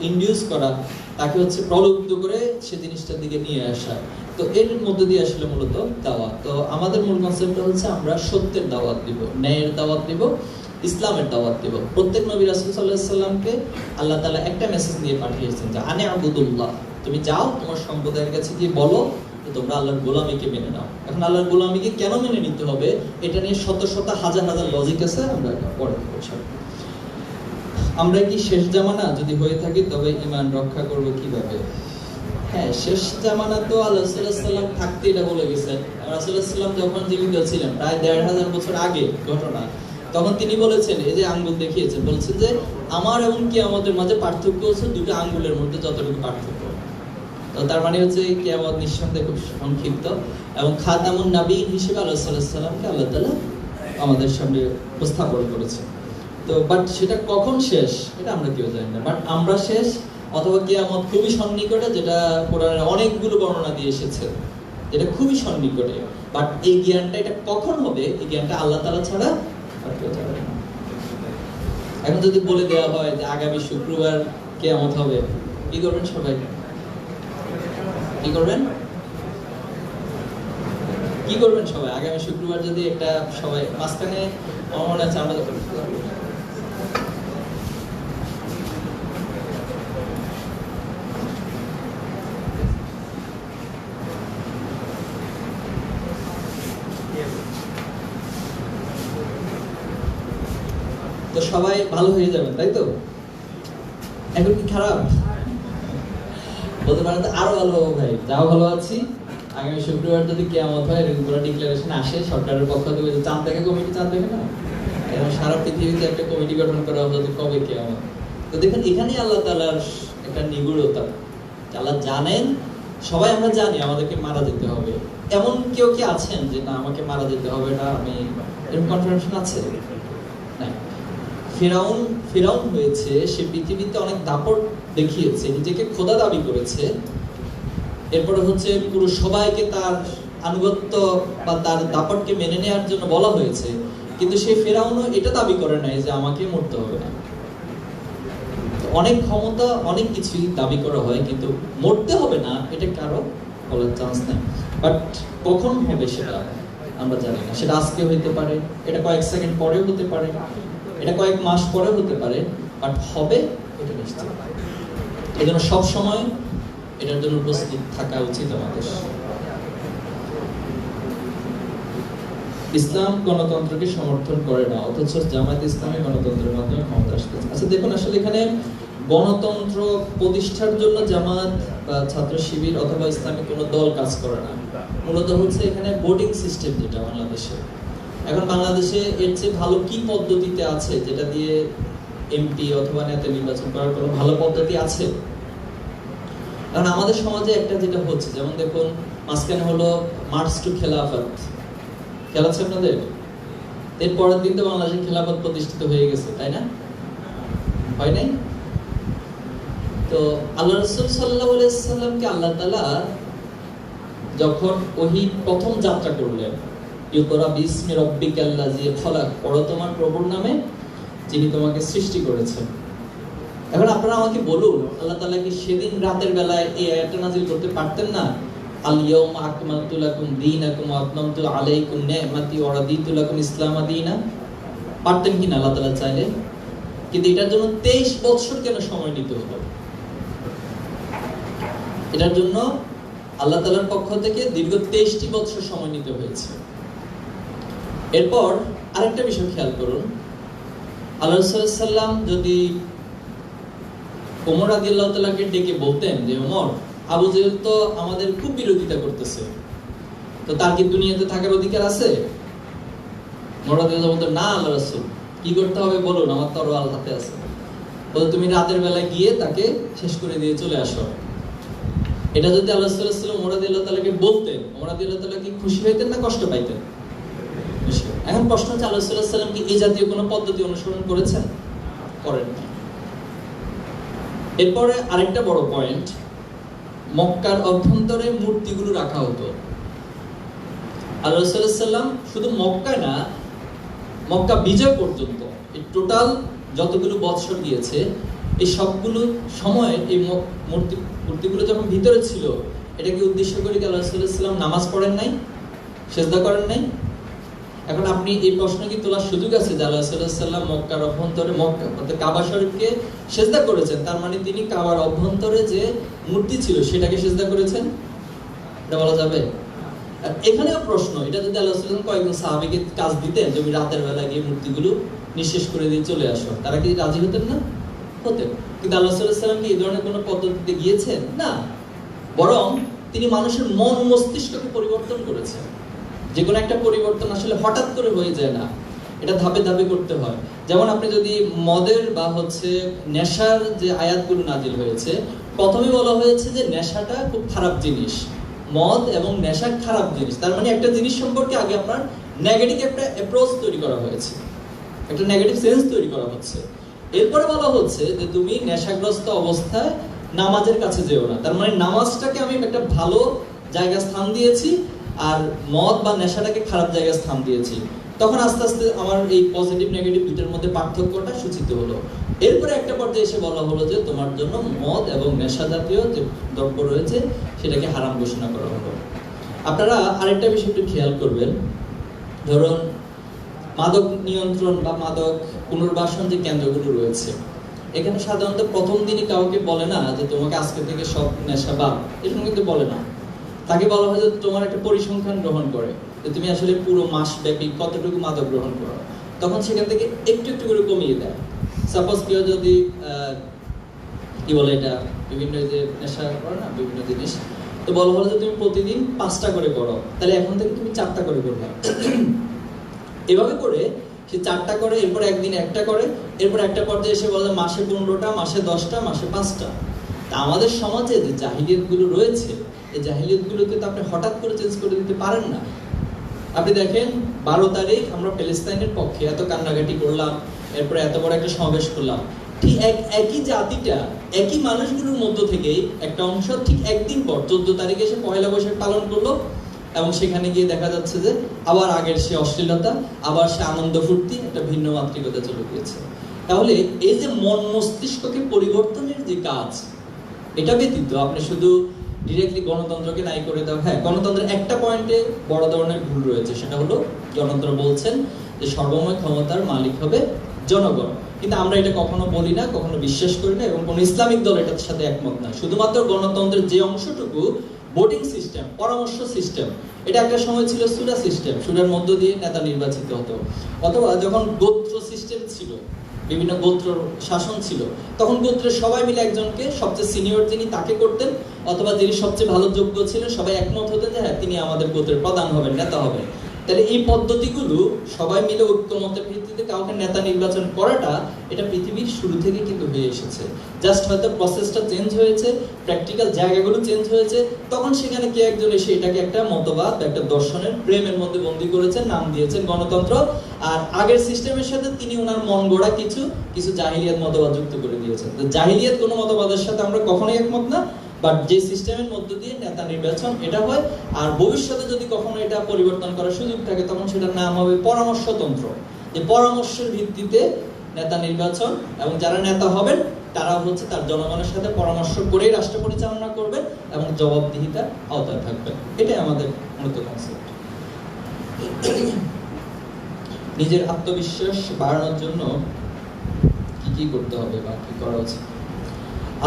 ইনডিউস করা, তাকে হচ্ছে প্রলুব্ধ করে সে জিনিসটার দিকে নিয়ে আসা। তো এর মধ্যে দিয়ে আসলে মূলত দাওয়াত। তো আমাদের মূল কনসেপ্টটা হচ্ছে আমরা সত্যের দাওয়াত দিব, ন্যায়ের দাওয়াত দিব, ইসলামের দাওয়াত দিব। প্রত্যেক নবী রাসূল সাল্লাল্লাহু আলাইহি সাল্লামকে আল্লাহ তাআলা একটা মেসেজ দিয়ে পাঠিয়েছেন যে আনে আবুদুল্লাহ, তুমি যাও তোমার সম্প্রদায়ের কাছে গিয়ে বলো তোমরা আল্লাহর গোলামীকে মেনে নাও। এখন আল্লাহর গোলামীকে কেন মেনে নিতে হবে, এটা নিয়ে শত শত হাজার হাজার লজিক আছে, আমরা পরে বলছি। আমরা কি শেষ জামানা যদি হয়ে থাকি, তবে ঈমান রক্ষা করব কিভাবে? হ্যাঁ, শেষ জামানা তো আল্লাহ সাল্লাল্লাহু আলাইহি সাল্লাম থাকতে এটা বলে গেছেন। রাসূলুল্লাহ সাল্লাল্লাহু আলাইহি যখন জীবিত ছিলেন, প্রায় ১৫০০ বছর আগে ঘটনা, তখন তিনি বলেছেন, এই যে আঙ্গুল দেখিয়েছেন, বলছেন যে আমার এবং কিয়ামতের মাঝে পার্থক্য হচ্ছে দুটো আঙ্গুলের মধ্যে যতটুকু পার্থক্য। তো তার মানে হচ্ছে কিয়ামত নিঃসন্দেহে খুব সংক্ষিপ্ত, এবং খাতামুন নবীন হিসেবে আল্লাহ সাল্লাল্লাহু আলাইহি সাল্লামকে আল্লাহ তাআলা আমাদের সামনে উপস্থাপন করেছে। তো বাট সেটা কখন শেষ এটা আমরা কেউ জানি না। বাট আমরা শেষ, অথবা কিয়ামত খুবই সন্নিকটে, যেটা কোরআনের অনেকগুলো বর্ণনা দিয়ে এসেছে, যেটা খুবই সন্নিকটে। বাট এই জ্ঞানটা এটা কখন হবে, এই জ্ঞানটা আল্লাহ তাআলা ছাড়া আর কেউ জানে না। এখন যদি বলে দেওয়া হয় যে আগামী শুক্রবার কিয়ামত হবে, কি করবেন সবাই? কি করবেন? কি করবেন সবাই আগামী শুক্রবার যদি একটা সবাই মাঝখানে মনে আছে আমরা তো সবাই ভালো হয়ে যাবেন, তাই তো? এখন কি খারাপ বলতে পারেন তো? আরো ভালো হবে ভাই, যাও ভালো আছি। আগামী শুক্রবার যদি কিয়ামত হয়, এরকম কোনো ডিক্লারেশন আসে সরকারের পক্ষ থেকে, যে চাঁদ দেখে কমিটি, চাঁদ দেখে না, এখন সারা পৃথিবীতে একটা কমিটি গঠন করা হবে যে কবে কিয়ামত। তো দেখেন এখানেই আল্লাহ তাআলার একটা নিগূঢ়তা, আল্লাহ জানেন, সবাই আমরা জানি আমাদেরকে মারা যেতে হবে। এমন কেউ কি আছেন যে না আমাকে মারা যেতে হবে না, আমি এরকম কনফার্মেশন আছে? না। ফিরাউন হয়েছে, সে পৃথিবীতে অনেক দাপট দেখিয়েছে, নিজেকে খোদা দাবি করেছে, এরপরে হচ্ছে পুরো সবাইকে তার আনুগত্য বা তার দাপটকে মেনে নেওয়ার জন্য বলা হয়েছে, কিন্তু সেই ফেরাউনও এটা দাবি করে নাই যে আমাকে মরতে হবে না। অনেক ক্ষমতা, অনেক কিছুই দাবি করা হয়, কিন্তু মরতে হবে না এটা কারো বলার চান্স নেই। বাট কখন হবে সেটা আমরা জানি না। সেটা আজকে হইতে পারে, এটা কয়েক সেকেন্ড পরেও হতে পারে, এটা কয়েক মাস পরেও হতে পারে, বাট হবে এটা নিশ্চিত। এই জন্য সবসময় এটার জন্য প্রস্তুত থাকা উচিত আমাদের। ইসলাম গণতন্ত্রকে সমর্থন করে না, অথচ জামায়াত ইসলামী গণতন্ত্রের মাধ্যমে ক্ষমতা আসতেছে। আচ্ছা দেখুন, আসলে এখানে গণতন্ত্র প্রতিষ্ঠার জন্য জামাত বা ছাত্র শিবির অথবা ইসলামিক কোনো দল কাজ করে না। মূলত হচ্ছে এখানে ভোটিং সিস্টেম যেটা বাংলাদেশে, এখন বাংলাদেশে এর চেয়ে ভালো কি পদ্ধতিতে আছে যেটা দিয়ে এমপি অথবা নেতা নির্বাচন করার কোনো ভালো পদ্ধতি আছে? কারণ আমাদের সমাজে একটা যেটা হচ্ছে, যেমন দেখুন মাঝখানে হলো মার্চ টু খেলাফত, খেয়াল আছে আপনাদের? এর পরের দিন তো বাংলাদেশে খেলাফত প্রতিষ্ঠিত হয়ে গেছে, তাই না? হয় নাই? তো আল্লাহ রাসূল সাল্লাল্লাহু আলাইহি সাল্লামকে আল্লাহ তাআলা যখন ওহী প্রথম যাত্রা করলেন, ইকরা বিসমি রাব্বিকাল্লাযী খলাক, পড়ো তোমার প্রভুর নামে যিনি তোমাকে সৃষ্টি করেছেন। এখন আপনারা আমাকে বলুন, আল্লাহ তাআলা কি সেদিন রাতের বেলায় এই আয়াতটা নাযিল করতে পারতেন না? আল ইয়াউমা আকমালতু লাকুম দীনাকুম ওয়া আতমামতু আলাইকুম নি'মাতি ওয়া রাদিতু লাকুম ইসলামা দীনা? পারতেন কিনা আল্লাহ তাআলা চাইলে? কিন্তু এটার জন্য 23 বছর কেন সময় নিতে হলো? এটার জন্য আল্লাহ তাআলার পক্ষ থেকে দীর্ঘ 23টি বছর সময় নিতে হয়েছে। এরপর আরেকটা বিষয় খেয়াল করুন, আল্লাহ রাসূল সাল্লাল্লাহু আলাইহি সাল্লাম যদি ওমর রাদিয়াল্লাহু তাআলাকে ডেকে বলতেন যে ওমর, আবু জেহেল তো আমাদের খুব বিরোধিতা করতেছে, তো তার কি দুনিয়াতে থাকার অধিকার আছে? ওমর রাদিয়াল্লাহু বলতেন, না আল্লাহ রাসূল, কি করতে হবে বলুন, আমার তরোয়াল হাতে আছে। বলে তুমি রাতের বেলা গিয়ে তাকে শেষ করে দিয়ে চলে আসো। এটা যদি আল্লাহ সাল্লাল্লাহু আলাইহি ওয়াসাল্লাম ওমর রাদিয়াল্লাহু তাআলাকে বলতেন, ওমর রাদিয়াল্লাহু তাআলা কি খুশি হইতেন না কষ্ট পাইতেন? খুশি। এখন প্রশ্ন হচ্ছে, আল্লাহ সাল্লাল্লাহু আলাইহি ওয়াসাল্লাম কি এই জাতীয় কোনো পদ্ধতি অনুসরণ করেছেন? করেন না। এরপরে আরেকটা বড় পয়েন্ট, মক্কার অভ্যন্তরে মূর্তিগুলো রাখা হতো। আল্লাহ সাল্লাল্লাহু আলাইহি ওয়াসাল্লাম শুধু মক্কায় না, মক্কা বিজয় পর্যন্ত এই টোটাল যতগুলো বৎসর গিয়েছে, এই সবগুলো সময় এই মূর্তিগুলো যখন ভিতরে ছিল, এটাকে উদ্দেশ্য করে কি আল্লাহ সাল্লাল্লাহু আলাইহি ওয়াসাল্লাম নামাজ পড়েন নাই, সিজদা করেন নাই? এখন আপনি এই প্রশ্ন কি তোলার সুযোগ আছে যে আল্লাহ সাল্লাল্লাহু আলাইহি ওয়াসাল্লাম মক্কার অভ্যন্তরে, মক্কা অর্থাৎ কাবা শরীফকে সিজদা করেছেন, তার মানে তিনি কাবার অভ্যন্তরে যে মূর্তি ছিল সেটাকে সিজদা করেছেন? এটা বলা যাবে? এখানেও প্রশ্ন, এটা যদি আল্লাহ সাল্লাল্লাহু আলাইহি ওয়াসাল্লাম কয়েকজন সাহাবীকে কাজ দিতেন যে রাতের বেলা গিয়ে মূর্তিগুলো নিঃশেষ করে দিয়ে চলে আসো, তারা কি রাজি হতেন না? হতেন। কিন্তু আল্লাহ সাল্লাল্লাহু আলাইহি ওয়াসাল্লাম কি এই ধরনের কোনো পদ্ধতিতে গিয়েছেন? না, বরং তিনি মানুষের মন মস্তিষ্ককে পরিবর্তন করেছেন। যে কোনো একটা পরিবর্তন আসলে হঠাৎ করে হয়ে যায় না, এটা ধাপে ধাপে করতে হয়। যেমন আপনি যদি মদের বা হচ্ছে নেশার যে আয়াতগুলো নাজিল হয়েছে, প্রথমে বলা হয়েছে যে নেশাটা খুব খারাপ জিনিস, মদ এবং নেশা খারাপ জিনিস। তার মানে একটা জিনিস সম্পর্কে আগে আপনার নেগেটিভ একটা অ্যাপ্রোচ তৈরি করা হয়েছে, একটা নেগেটিভ সেন্স তৈরি করা হচ্ছে। এরপরে বলা হচ্ছে যে তুমি নেশাগ্রস্ত অবস্থায় নামাজের কাছে যেও না। তার মানে নামাজটাকে আমি একটা ভালো জায়গা স্থান দিয়েছি, আর মদ বা নেশাটাকে খারাপ জায়গায় স্থান দিয়েছি। তখন আস্তে আস্তে আমার এই পজিটিভ নেগেটিভ দুটোর মধ্যে পার্থক্যটা সূচিত হলো। এরপরে একটা পর্যায়ে এসে বলা হলো যে তোমার জন্য মদ এবং নেশা জাতীয় যে দ্রব্য রয়েছে সেটাকে হারাম ঘোষণা করা হলো। আপনারা আরেকটা বিষয় একটু খেয়াল করবেন, ধরুন মাদক নিয়ন্ত্রণ বা মাদক পুনর্বাসন যে কেন্দ্রগুলো রয়েছে, এখানে সাধারণত প্রথম দিনই কাউকে বলে না যে তোমাকে আজকে থেকে সব নেশা বাদ, এরকম কিন্তু বলে না। তাকে বলা হয় যে তোমার একটা পরিসংখ্যান গ্রহণ করে যে তুমি আসলে পুরো মাস ব্যাপী কতটুকু মাদক গ্রহণ করো, তখন সেখান থেকে একটু একটু করে কমিয়ে দেয়। সাপোজ কেউ যদি কি বলে এটা বিভিন্ন যে নেশা করে না বিভিন্ন জিনিস, তো বলা হলো যে তুমি প্রতিদিন 5টা করে করো, তাহলে এখন থেকে তুমি 4টা করে করবে। এভাবে করে সে 4টা করে, এরপর একদিন 1টা করে, এরপর একটা পর্যায়ে এসে বলে মাসে 15টা, মাসে 10টা, মাসে 5টা। তা আমাদের সমাজে যে জাহিলিয়াত গুলো রয়েছে, এই জাহিলিয়াত গুলোকে তো আপনি হঠাৎ করে চেঞ্জ করে দিতে পারেন না। আপনি দেখেন 12 তারিখ আমরা প্যালেস্তাইনের পক্ষে এত কান্নাকাটি করলাম, এরপরে এত বড় একটা সমাবেশ করলাম, ঠিক একই জাতিটা একই মানুষগুলোর মধ্য থেকে একটা অংশ ঠিক একদিন পর 14 তারিখে এসে পয়লা বৈশাখ পালন করলো, এবং সেখানে গিয়ে দেখা যাচ্ছে যে আবার আগের সে অশ্লীলতা, আবার সে আনন্দ ফুর্তি, একটা ভিন্ন মাত্রিকতা চলে গিয়েছে। তাহলে এই যে মন মস্তিষ্ককে পরিবর্তনের যে কাজ, এটা ব্যতীত আপনি শুধু ডিরেক্টলি গণতন্ত্রকে নাই করে দাও। হ্যাঁ, গণতন্ত্রের একটা পয়েন্টে বড় ধরনের ভুল রয়েছে, সেটা হলো গণতন্ত্র বলছেন যে সর্বময় ক্ষমতার মালিক হবে জনগণ, কিন্তু আমরা এটা কখনো বলি না, কখনো বিশ্বাস করি না, এবং কোন ইসলামিক দল এটার সাথে একমত না। শুধুমাত্র গণতন্ত্রের যে অংশটুকু ভোটিং সিস্টেম, পরামর্শ সিস্টেম, এটা একটা সময় ছিল সুরা সিস্টেম, সুরার মধ্য দিয়ে নেতা নির্বাচিত হতো, অথবা যখন গোত্র সিস্টেম ছিল, বিভিন্ন গোত্র শাসন ছিল, তখন গোত্রের সবাই মিলে একজনকে, সবচেয়ে সিনিয়র যিনি তাকে করতেন, অথবা যিনি সবচেয়ে ভালো যোগ্য ছিলেন সবাই একমত হতেন যে হ্যাঁ তিনি আমাদের গোত্রের প্রধান হবেন, নেতা হবেন। তাহলে এই পদ্ধতিগুলো সবাই মিলে ঐক্যমতের ভিত্তিতে কাউকে নেতা নির্বাচন করাটা, এটা পৃথিবীর শুরু থেকে কিন্তু হয়ে এসেছে। জাস্ট হয়তো প্রসেসটা চেঞ্জ হয়েছে, প্র্যাকটিক্যাল জায়গাগুলো চেঞ্জ হয়েছে, তখন সেখানে কে একজন এসে এটাকে একটা মতবাদ, একটা দর্শনের প্রেমের মধ্যে বন্দী করেছেন, নাম দিয়েছেন গণতন্ত্র। আর আগের সিস্টেমের সাথে তিনি ওনার মন গড়া কিছু কিছু জাহিলিয়াত মতবাদ যুক্ত করে দিয়েছেন। তো জাহিলিয়াত কোনো মতবাদের সাথে আমরা কখনোই একমত না, বাট যে সিস্টেমের মধ্য দিয়ে নেতা নির্বাচন এটা হয়, আর ভবিষ্যতে যদি কখনো এটা পরিবর্তন করার সুযোগ থাকে তখন সেটার নাম হবে পরামর্শতন্ত্র, যে পরামর্শের ভিত্তিতে নেতা নির্বাচন, এবং যারা নেতা হবেন তারা হচ্ছে তার জনগণের সাথে পরামর্শ করেই রাষ্ট্র পরিচালনা করবেন এবং জবাবদিহিতার আওতায় থাকবেন। এটাই আমাদের মূলত কনসেপ্ট। নিজের আত্মবিশ্বাস বাড়ানোর জন্য কি কি করতে হবে বা কি করা উচিত?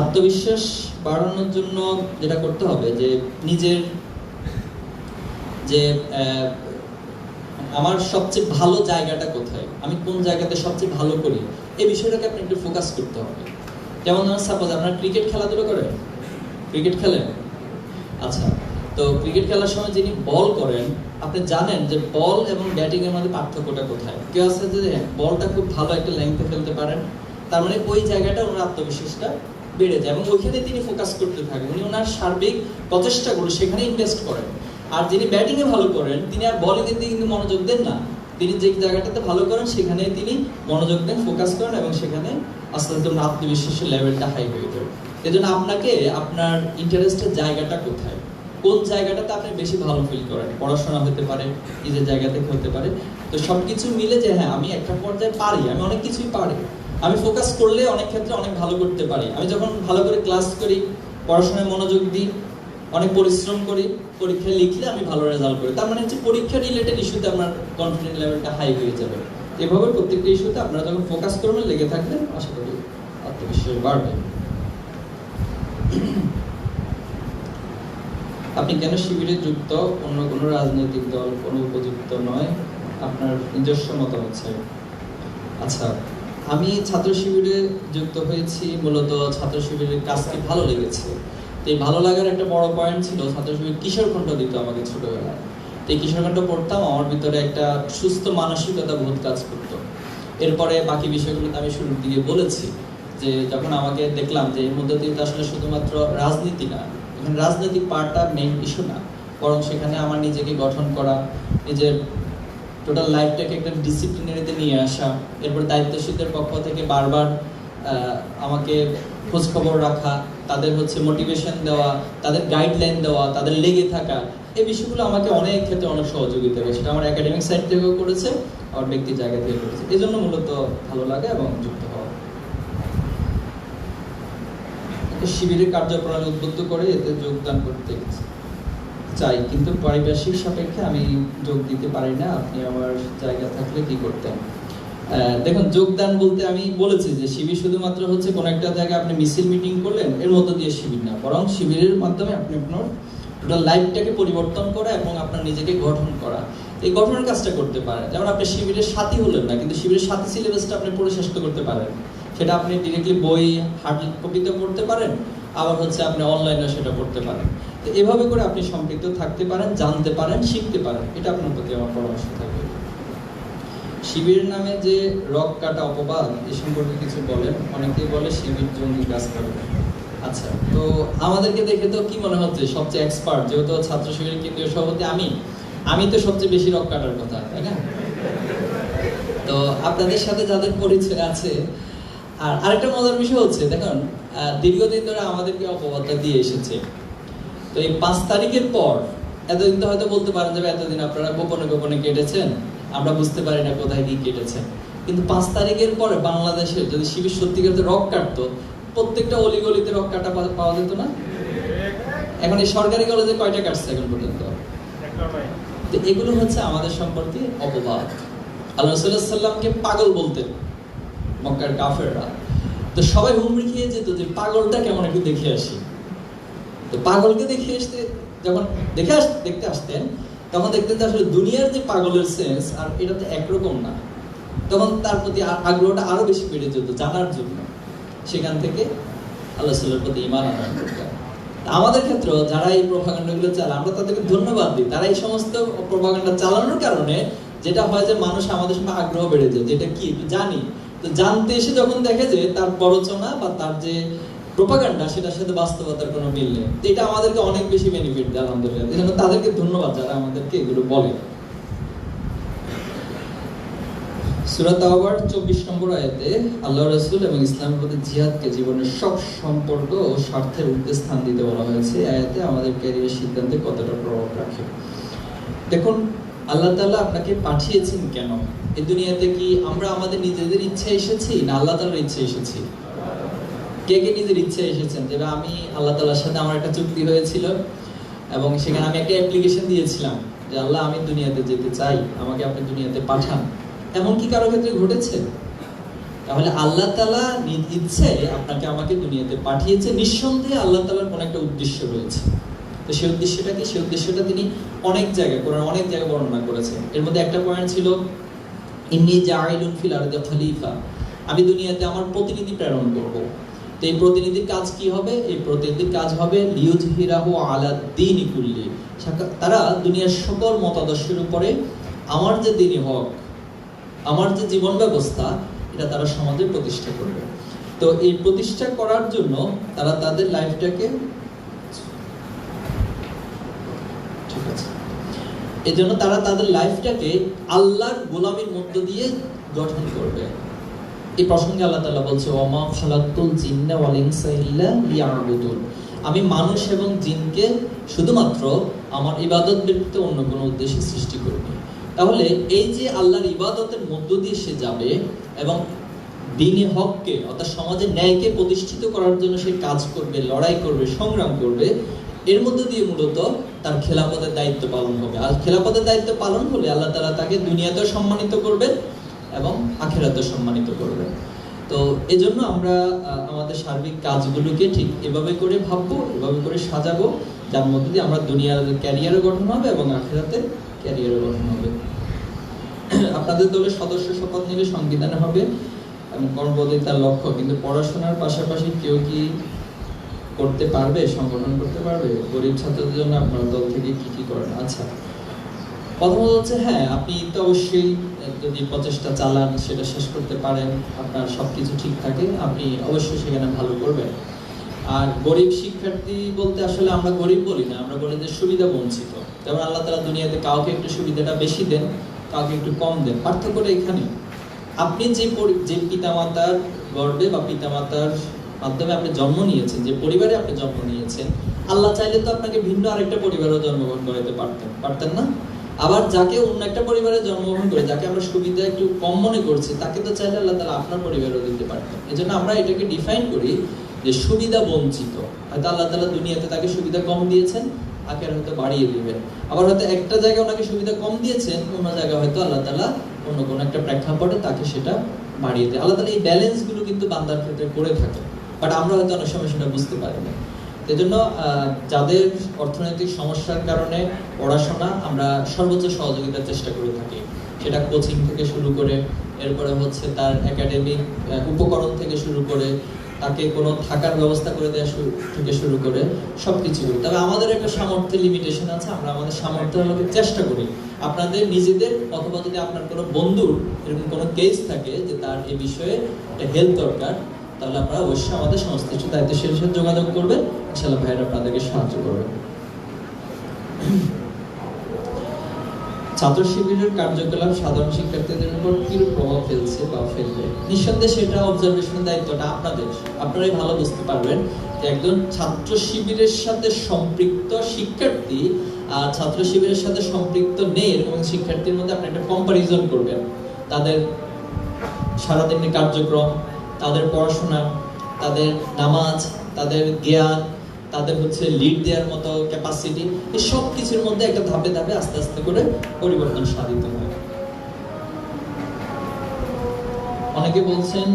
আত্মবিশ্বাস বাড়ানোর জন্য যেটা করতে হবে, যে নিজের যে আমার সবচেয়ে ভালো জায়গাটা কোথায়, আমি কোন জায়গাতে সবচেয়ে ভালো করি, এই বিষয়টাকে আপনি একটু ফোকাস করতে হবে। যেমন ধরুন সাপোজ আপনার ক্রিকেট খেলাধুলা করেন, ক্রিকেট খেলেন, আচ্ছা, তো ক্রিকেট খেলার সময় যিনি বল করেন, আপনি জানেন যে বল এবং ব্যাটিং এর মধ্যে পার্থক্যটা কোথায়। কেউ আছে যে বলটা খুব ভালো একটা লেংথে ফেলতে পারেন, তার মানে ওই জায়গাটা ওনার আত্মবিশ্বাসটা বেড়ে যায় এবং ওইখানে তিনি ফোকাস করতে থাকেন, উনি ওনার সার্বিক প্রচেষ্টাগুলো সেখানে ইনভেস্ট করেন। আর যিনি ব্যাটিং এ ভালো করেন তিনি আর বলিং এর দিকে কিন্তু মনোযোগ দেন না, তিনি যে জায়গাটাতে ভালো করেন সেখানে তিনি মনোযোগ দেন, ফোকাস করেন, এবং সেখানে আস্তে আস্তে আত্মবিশ্বাসের লেভেলটা হাই হয়ে যায়। এই জন্য আপনাকে আপনার ইন্টারেস্টের জায়গাটা কোথায়, কোন জায়গাটাতে আপনি বেশি ভালো ফিল করেন, পড়াশোনা হতে পারে, নিজের জায়গা থেকে হতে পারে, তো সবকিছু মিলে যে হ্যাঁ আমি একটা পর্যায়ে পারি, আমি অনেক কিছুই পারি, আমি ফোকাস করলে অনেক ক্ষেত্রে অনেক ভালো করতে পারি, আমি যখন ভালো করে ক্লাস করি, পড়াশোনায় মনোযোগ দিই, অনেক পরিশ্রম করি, পরীক্ষায় লিখলে আমি ভালো রেজাল্ট করি, তার মানে হচ্ছে পরীক্ষা রিলেটেড ইস্যুতে আপনার কনফিডেন্স লেভেলটা হাই হয়ে যাবে। এভাবে প্রত্যেকটা ইস্যুতে আপনারা যখন ফোকাস করবেন, লেগে থাকলে, আশা করি আত্মবিশ্বাস বাড়বে। আপনি কেন শিবিরে যুক্ত, অন্য কোনো রাজনৈতিক দল কোনো উপযুক্ত নয়, আপনার নিজস্ব মতামত চাই। আচ্ছা, আমি ছাত্র শিবিরে যুক্ত হয়েছি মূলত ছাত্র শিবিরের কাজকে ভালো লেগেছে। এই ভালো লাগার একটা বড় পয়েন্ট ছিল ছাত্র শিবির কিশোরখণ্ড দিত আমাকে ছোটবেলায়। এই কিশোরখণ্ড পড়তাম, আমার ভিতরে একটা সুস্থ মানসিকতা বহুত কাজ করতো। এরপরে বাকি বিষয়গুলো আমি শুরুর দিকে বলেছি, যে যখন আমাকে দেখলাম যে এর মধ্যে দিয়ে তো আসলে শুধুমাত্র রাজনীতি না, এখানে রাজনৈতিক পার্টটা মেইন ইস্যু না, বরং সেখানে আমার নিজেকে গঠন করা, নিজের টোটাল লাইফটাকে একটা ডিসিপ্লিনারিতে নিয়ে আসা, এরপর দায়িত্বশীলদের পক্ষ থেকে বারবার আমাকে খোঁজ খবর রাখা, তাদের হচ্ছে মোটিভেশন দেওয়া, তাদের গাইডলাইন দেওয়া, তাদের লেগে থাকা, এই বিষয়গুলো আমাকে অনেক ক্ষেত্রে অনেক সহযোগিতা করেছে। সেটা আমার একাডেমিক সাইড থেকেও করেছে, আমার ব্যক্তির জায়গা থেকে করেছে। এই জন্য মূলত ভালো লাগে এবং যুক্ত হওয়া। শিবিরের কার্যপ্রণালী উদ্বুদ্ধ করে এতে যোগদান করতে চাই, কিন্তু পারিপার্শ্বিক সাপেক্ষে আমি যোগ দিতে পারি না। আপনি আমার জায়গা থাকলে কি করতেন? দেখুন, যোগদান বলতে আমি বলেছি যে শিবির শুধুমাত্র হচ্ছে কোনো একটা জায়গায় আপনি মিছিল মিটিং করলেন, এর মধ্য দিয়ে শিবির না, বরং শিবিরের মাধ্যমে আপনি আপনার টোটাল লাইফটাকে পরিবর্তন করা এবং আপনার নিজেকে গঠন করা, এই গঠনের কাজটা করতে পারেন। যেমন আপনি শিবিরের সাথী হলেন না, কিন্তু শিবিরের সাথী সিলেবাসটা আপনি পড়ে শেষ করতে পারেন। সেটা আপনি ডিরেক্টলি বই হার্ড কপিতে পড়তে পারেন, আবার হচ্ছে আপনি অনলাইনে সেটা পড়তে পারেন। তো এভাবে করে আপনি সম্পৃক্ত থাকতে পারেন, জানতে পারেন, শিখতে পারেন। এটা আপনার প্রতি আমার পরামর্শ থাকবে। শিবির নামে যে রক কাটা অপবাদ, এ সম্পর্কে কিছু বলেন। অনেকেই বলে শিবির জঙ্গি কাজ করবে। আচ্ছা, তো আমাদেরকে দেখে তো কি মনে হচ্ছে সবচেয়ে এক্সপার্ট, যেহেতু ছাত্র শিবিরের কেন্দ্রীয় সভাপতি আমি তো সবচেয়ে বেশি রক কাটার কথা, তাই না? তো আপনাদের সাথে যাদের পরিচয় আছে, আর আরেকটা মজার বিষয় হচ্ছে, দেখুন দীর্ঘদিন ধরে আমাদেরকে অপবাদটা দিয়ে এসেছে। তো এই 5 তারিখের পর এতদিন তো হয়তো বলতে পারেন যে এতদিন আপনারা গোপনে গোপনে কেটেছেন, আমরা বুঝতে পারি না কোথায় কি কেটেছেন। কিন্তু 5 তারিখের পরে বাংলাদেশে যদি শিবির সত্যিকার রক কাটতো, প্রত্যেকটা অলিগলিতে রক কাটা পাওয়া যেত না? এখন এই সরকারি কলেজে কয়টা কাটছে এখন পর্যন্ত? তো এগুলো হচ্ছে আমাদের সম্পর্কে অপবাদ। আল্লাহ রাসূলুল্লাহ সাল্লাল্লাহু আলাইহি ওয়াসাল্লামকে পাগল বলতেন মক্কার কাফেররা। তো সবাই হুমড়ি খেয়ে যেত যে পাগলটা কেমন একটু দেখে আসি। তো পাগলকে দেখে আসতে যখন দেখতে আসতেন, তখন দেখতেন যে আসলে দুনিয়ার যে পাগলের সেন্স আর এটা তো একরকম না। তখন তার প্রতি আগ্রহটা আরো বেশি বেড়ে যেত জানার জন্য। সেখান থেকে আল্লাহ রাসূলের প্রতি ঈমান আনার দরকার। আমাদের ক্ষেত্রে যারা এই প্রোপাগান্ডাগুলো চালায়, আমরা তাদেরকে ধন্যবাদ দিই। তারা এই সমস্ত প্রোপাগান্ডা চালানোর কারণে যেটা হয় যে মানুষ আমাদের সঙ্গে আগ্রহ বেড়ে যায়, যেটা কি একটু জানি। তো জানতে এসে যখন দেখে যে তার প্ররোচনা বা তার যে প্রোপাগান্ডা সেটার সাথে বাস্তবতার কোনো মিল নেই, এটা আমাদেরকে অনেক বেশি বেনিফিট দেয় আলহামদুলিল্লাহ। এই জন্য তাদেরকে ধন্যবাদ যারা আমাদেরকে এগুলো বলে। সূরা তাওবার 24 নম্বর আয়াতে আল্লাহ রাসূল এবং ইসলামের প্রতি জিহাদকে জীবনের সব সম্পর্ক ও স্বার্থের ঊর্ধ্বে স্থান দিতে বলা হয়েছে। আয়াতে আমাদের ক্যারিয়ার সিদ্ধান্তে কতটা প্রভাব রাখে। দেখুন, আল্লাহ তাআলা আপনাকে পাঠিয়েছেন কেন? এই দুনিয়াতে কি আমরা আমাদের নিজেদের ইচ্ছা এসেছি না আল্লাহ তাআলার ইচ্ছা এসেছি? কে কে নিজের ইচ্ছা এসেছেন? যে আমি আল্লাহ তাআলার সাথে আমার একটা চুক্তি হয়েছিল এবং সেখানে আমি একটা অ্যাপ্লিকেশন দিয়েছিলাম যে আল্লাহ আমি দুনিয়াতে যেতে চাই, আমাকে আপনি দুনিয়াতে পাঠান। এমন কি কারো ক্ষেত্রে ঘটেছে? তাহলে আল্লাহ তাআলা নিজ ইচ্ছায় আপনাকে আমাকে দুনিয়াতে পাঠিয়েছে। নিঃসন্দেহে আল্লাহ তাআলার কোনো একটা উদ্দেশ্য রয়েছে। তো সেই উদ্দেশ্যটা কি? সেই উদ্দেশ্যটা তিনি অনেক জায়গায় বর্ণনা করেছেন। এর মধ্যে একটা পয়েন্ট ছিল ইন্নী জাইলুন ফিল আরদি খলিফা, আমি দুনিয়াতে আমার প্রতিনিধি প্রেরণ করব। তো এই প্রতিনিধির কাজ কি হবে? এই প্রতিনিধির কাজ হবে লিউজহিরাহু আলা দ্বীনি কুল্লি, তারা দুনিয়ার সকল মতাদর্শের উপরে আমার যে দ্বীনি হক, আমার যে জীবন ব্যবস্থা, এটা তারা সমাজে প্রতিষ্ঠা করবে। তো এই প্রতিষ্ঠা করার জন্য তারা তাদের লাইফটাকে এজন্য তারা তাদের লাইফটাকে আল্লাহর গোলামির মধ্য দিয়ে গঠন করবে। এই প্রসঙ্গে আল্লাহ তাআলা বলছে ওয়ামা খালাকতুল জিন্না ওয়াল ইনসা ইল্লা লিয়াবুদুন, আমি মানুষ এবং জিনকে শুধুমাত্র আমার ইবাদত ব্যতীত অন্য কোনো উদ্দেশ্যে সৃষ্টি করিনি। তাহলে এই যে আল্লাহর ইবাদতের মধ্য দিয়ে সে যাবে এবং দ্বীনি হককে অর্থাৎ সমাজের ন্যায়কে প্রতিষ্ঠিত করার জন্য সে কাজ করবে, লড়াই করবে, সংগ্রাম করবে, এর মধ্যে দিয়ে মূলত তার খেলাফতের দায়িত্ব পালন হবে। আর খেলাফতের দায়িত্ব পালন হলে আল্লাহ তাআলা তাকে দুনিয়াতেও সম্মানিত করবেন এবং আখিরাতেও সম্মানিত করবেন। তো এজন্য আমরা আমাদের সার্বিক কাজগুলোকে ঠিক এভাবে করে ভাববো, এভাবে করে সাজাবো, যার মধ্যে দিয়ে আমরা দুনিয়ার ক্যারিয়ারও গঠন হবে এবং আখিরাতের ক্যারিয়ারও গঠন হবে। আপনাদের দলের সদস্য শপথ নিলে সংবিধানে হবে এবং কর্মপদ্ধতির লক্ষ্য, কিন্তু পড়াশোনার পাশাপাশি কেউ কি করতে পারবে, সংগঠন করতে পারবে? গরিব ছাত্রদের জন্য আপনার দল থেকে কি কি করেন? আচ্ছা, প্রথমত হচ্ছে হ্যাঁ, আপনি তো অবশ্যই যদি প্রচেষ্টা চালান, সেটা শেষ করতে পারেন, আপনার সবকিছু ঠিক থাকে, আপনি অবশ্যই সেখানে ভালো করবেন। আর গরিব শিক্ষার্থী বলতে আসলে আমরা গরিব বলি না, আমরা বলি যে সুবিধা বঞ্চিত। যেমন আল্লাহ তাআলা দুনিয়াতে কাউকে একটু সুবিধাটা বেশি দেন, কাউকে একটু কম দেন। পার্থক্যটা এখানে, আপনি যে পিতামাতার গর্ভে বা পিতামাতার মাধ্যমে আপনি জন্ম নিয়েছেন, যে পরিবারে আপনি জন্ম নিয়েছেন, আল্লাহ চাইলে তো আপনাকে ভিন্ন আরেকটা পরিবারেও জন্মগ্রহণ করাতে পারতেন না? আবার যাকে অন্য একটা পরিবারে জন্মগ্রহণ করে, যাকে আমরা সুবিধা একটু কম মনে করছি, তাকে তো চাইলে আল্লাহ তাআলা আপনার পরিবারেও দিতে পারতেন। এজন্য আমরা এটাকে ডিফাইন করি যে সুবিধা বঞ্চিত। হয়তো আল্লাহ তাআলা দুনিয়াতে তাকে সুবিধা কম দিয়েছেন, আখিরাতে হয়তো বাড়িয়ে দিবেন। আবার হয়তো একটা জায়গায় ওনাকে সুবিধা কম দিয়েছেন, অন্য জায়গায় হয়তো আল্লাহ তাআলা অন্য কোনো একটা প্রেক্ষাপটে তাকে সেটা বাড়িয়ে দেয়। আল্লাহ তাআলা এই ব্যালেন্স গুলো কিন্তু বান্দার ক্ষেত্রে করে থাকে, বাট আমরা হয়তো অনেক সময় সেটা বুঝতে পারি না। এজন্য যাদের অর্থনৈতিক সমস্যার কারণে পড়াশোনা, আমরা সর্বোচ্চ সহযোগিতার চেষ্টা করে থাকি। সেটা কোচিং থেকে শুরু করে, এরপরে হচ্ছে তার একাডেমিক উপকরণ থেকে শুরু করে, তাকে কোনো থাকার ব্যবস্থা করে দেওয়া থেকে শুরু করে সবকিছু করি। তবে আমাদের একটা সামর্থ্যের লিমিটেশন আছে, আমরা আমাদের সামর্থ্যের মধ্যে চেষ্টা করি। আপনাদের নিজেদের অথবা যদি আপনার কোনো বন্ধুর এরকম কোনো কেস থাকে যে তার এই বিষয়ে একটা হেল্প দরকার, তাহলে আপনারা অবশ্যই আমাদের সংশ্লিষ্ট দায়িত্বশীলের সাথে যোগাযোগ করবেন, ইনশাআল্লাহ ভাইরা আপনাদেরকে সাহায্য করবেন। ছাত্র শিবিরের কার্যকলাপ সাধারণ শিক্ষার্থীদের উপর কিরূপ প্রভাব ফেলছে বা ফেলবে? নিঃসন্দেহে সেটা অবজারভেশনের দায়িত্বটা আপনাদের। আপনারাই ভালো বুঝতে পারবেন যে একজন ছাত্র শিবিরের সাথে সম্পৃক্ত শিক্ষার্থী আর ছাত্র শিবিরের সাথে সম্পৃক্ত নেই এরকম শিক্ষার্থীর মধ্যে আপনি একটা কম্পারিজন করবেন, তাদের সারাদিনের কার্যক্রম, তাদের পড়াশোনা, তাদের নামাজ, তাদের জ্ঞান, তাদের হচ্ছে লিড দেওয়ার মতো ক্যাপাসিটি, এই সব কিছুর মধ্যে একটা ধাপে ধাপে আস্তে আস্তে করে পরিবর্তন সাধিত হয়। অনেকে বলছেন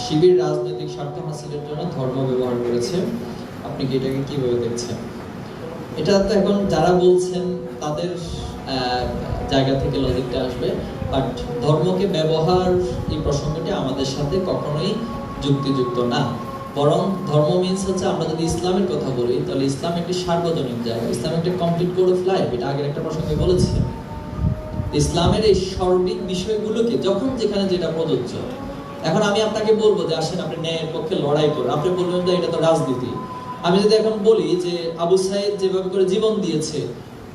শিবির রাজনৈতিক স্বার্থ হাসিলের জন্য ধর্ম ব্যবহার করেছে, আপনি কি এটাকে কিভাবে দেখছেন? এটা তো এখন যারা বলছেন তাদের জায়গা থেকে লজিকটা আসবে, বাট ধর্মকে ব্যবহার এই প্রসঙ্গটি আমাদের সাথে কখনোই যুক্তিযুক্ত না। বরং ধর্ম মিন্স হচ্ছে, আমরা যদি ইসলামের কথা বলি তাহলে ইসলাম একটি সার্বজনীন জায়গা, ইসলাম একটা কমপ্লিট কোড অফ লাইফ। এটা আগের একটা প্রসঙ্গে বলেছি, ইসলামের এই সার্বিক বিষয়গুলোকে যখন যেখানে যেটা প্রযোজ্য। এখন আমি আপনাকে বলবো যে আসেন আপনি ন্যায়ের পক্ষে লড়াই করুন, আপনি বলবেন যে এটা তো রাজনীতি। আমি যদি এখন বলি যে আবু সাইদ যেভাবে করে জীবন দিয়েছে,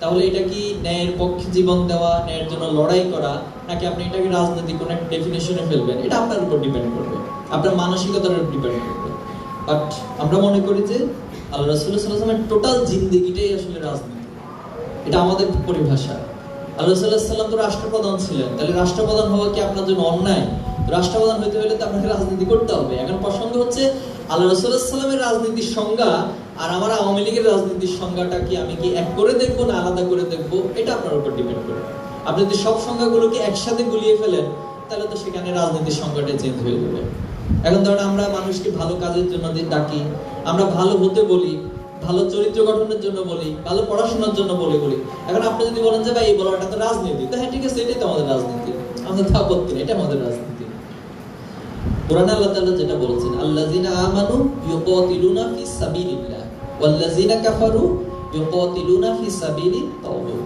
তাহলে এটা কি ন্যায়ের পক্ষে জীবন দেওয়া, ন্যায়ের জন্য লড়াই করা, নাকি আপনি এটাকে রাজনৈতিক কোনো একটা ডেফিনেশনে ফেলবেন? এটা আপনার উপর ডিপেন্ড করবে, আপনার মানসিকতার উপর ডিপেন্ড করবে। বাট আমরা মনে করি যে আল্লাহ রাসূলুল্লাহ সাল্লাল্লাহু আলাইহি ওয়াসাল্লামের টোটাল জিন্দেগিটাই আসলে রাজনীতি, এটা আমাদের পরিভাষা। আল্লাহ রাসূলুল্লাহ সাল্লাল্লাহু আলাইহি ওয়াসাল্লাম তো রাষ্ট্রপ্রধান ছিলেন, তাহলে রাষ্ট্রপ্রধান হওয়া কি আপনার জন্য অন্যায়? রাষ্ট্রপ্রধান হইতে হলে তো আপনাকে রাজনীতি করতে হবে। এখন প্রসঙ্গ হচ্ছে আল্লাহ রাসূলুল্লাহ সাল্লাল্লাহু আলাইহি ওয়াসাল্লামের রাজনীতির সংজ্ঞা আর আমার আওয়ামী লীগের রাজনীতির সংজ্ঞাটা কি আমি কি এক করে দেখবো না আলাদা করে দেখবো, এটা আপনার উপর ডিপেন্ড করে। আপনি যদি সব সংজ্ঞাগুলোকে একসাথে গুলিয়ে ফেলেন তাহলে তো সেখানে রাজনীতির সংজ্ঞাটা চেঞ্জ হয়ে যাবে। এখন ধরেন আমরা মানুষকে ভালো কাজের জন্য ডাকি, আমরা ভালো হতে বলি, ভালো চরিত্র গঠনের জন্য বলি, ভালো পড়াশোনার জন্য বলি। এখন আপনি যদি বলেন যে ভাই এই বলাটা তো রাজনীতি, তো হ্যাঁ ঠিক আছে, এটাই তো আমাদের রাজনীতি, আমাদের তা আপত্তি নেই, এটা আমাদের রাজনীতি। কোরআনে আল্লাহ তাআলা যেটা বলেছেন, আল্লাযিনা আমানু ইউকাতিলুনা ফিস সাবিলিল্লাহ ওয়াল্লাযিনা কাফারু ইউকাতিলুনা ফিস সাবিলিত তাগুত।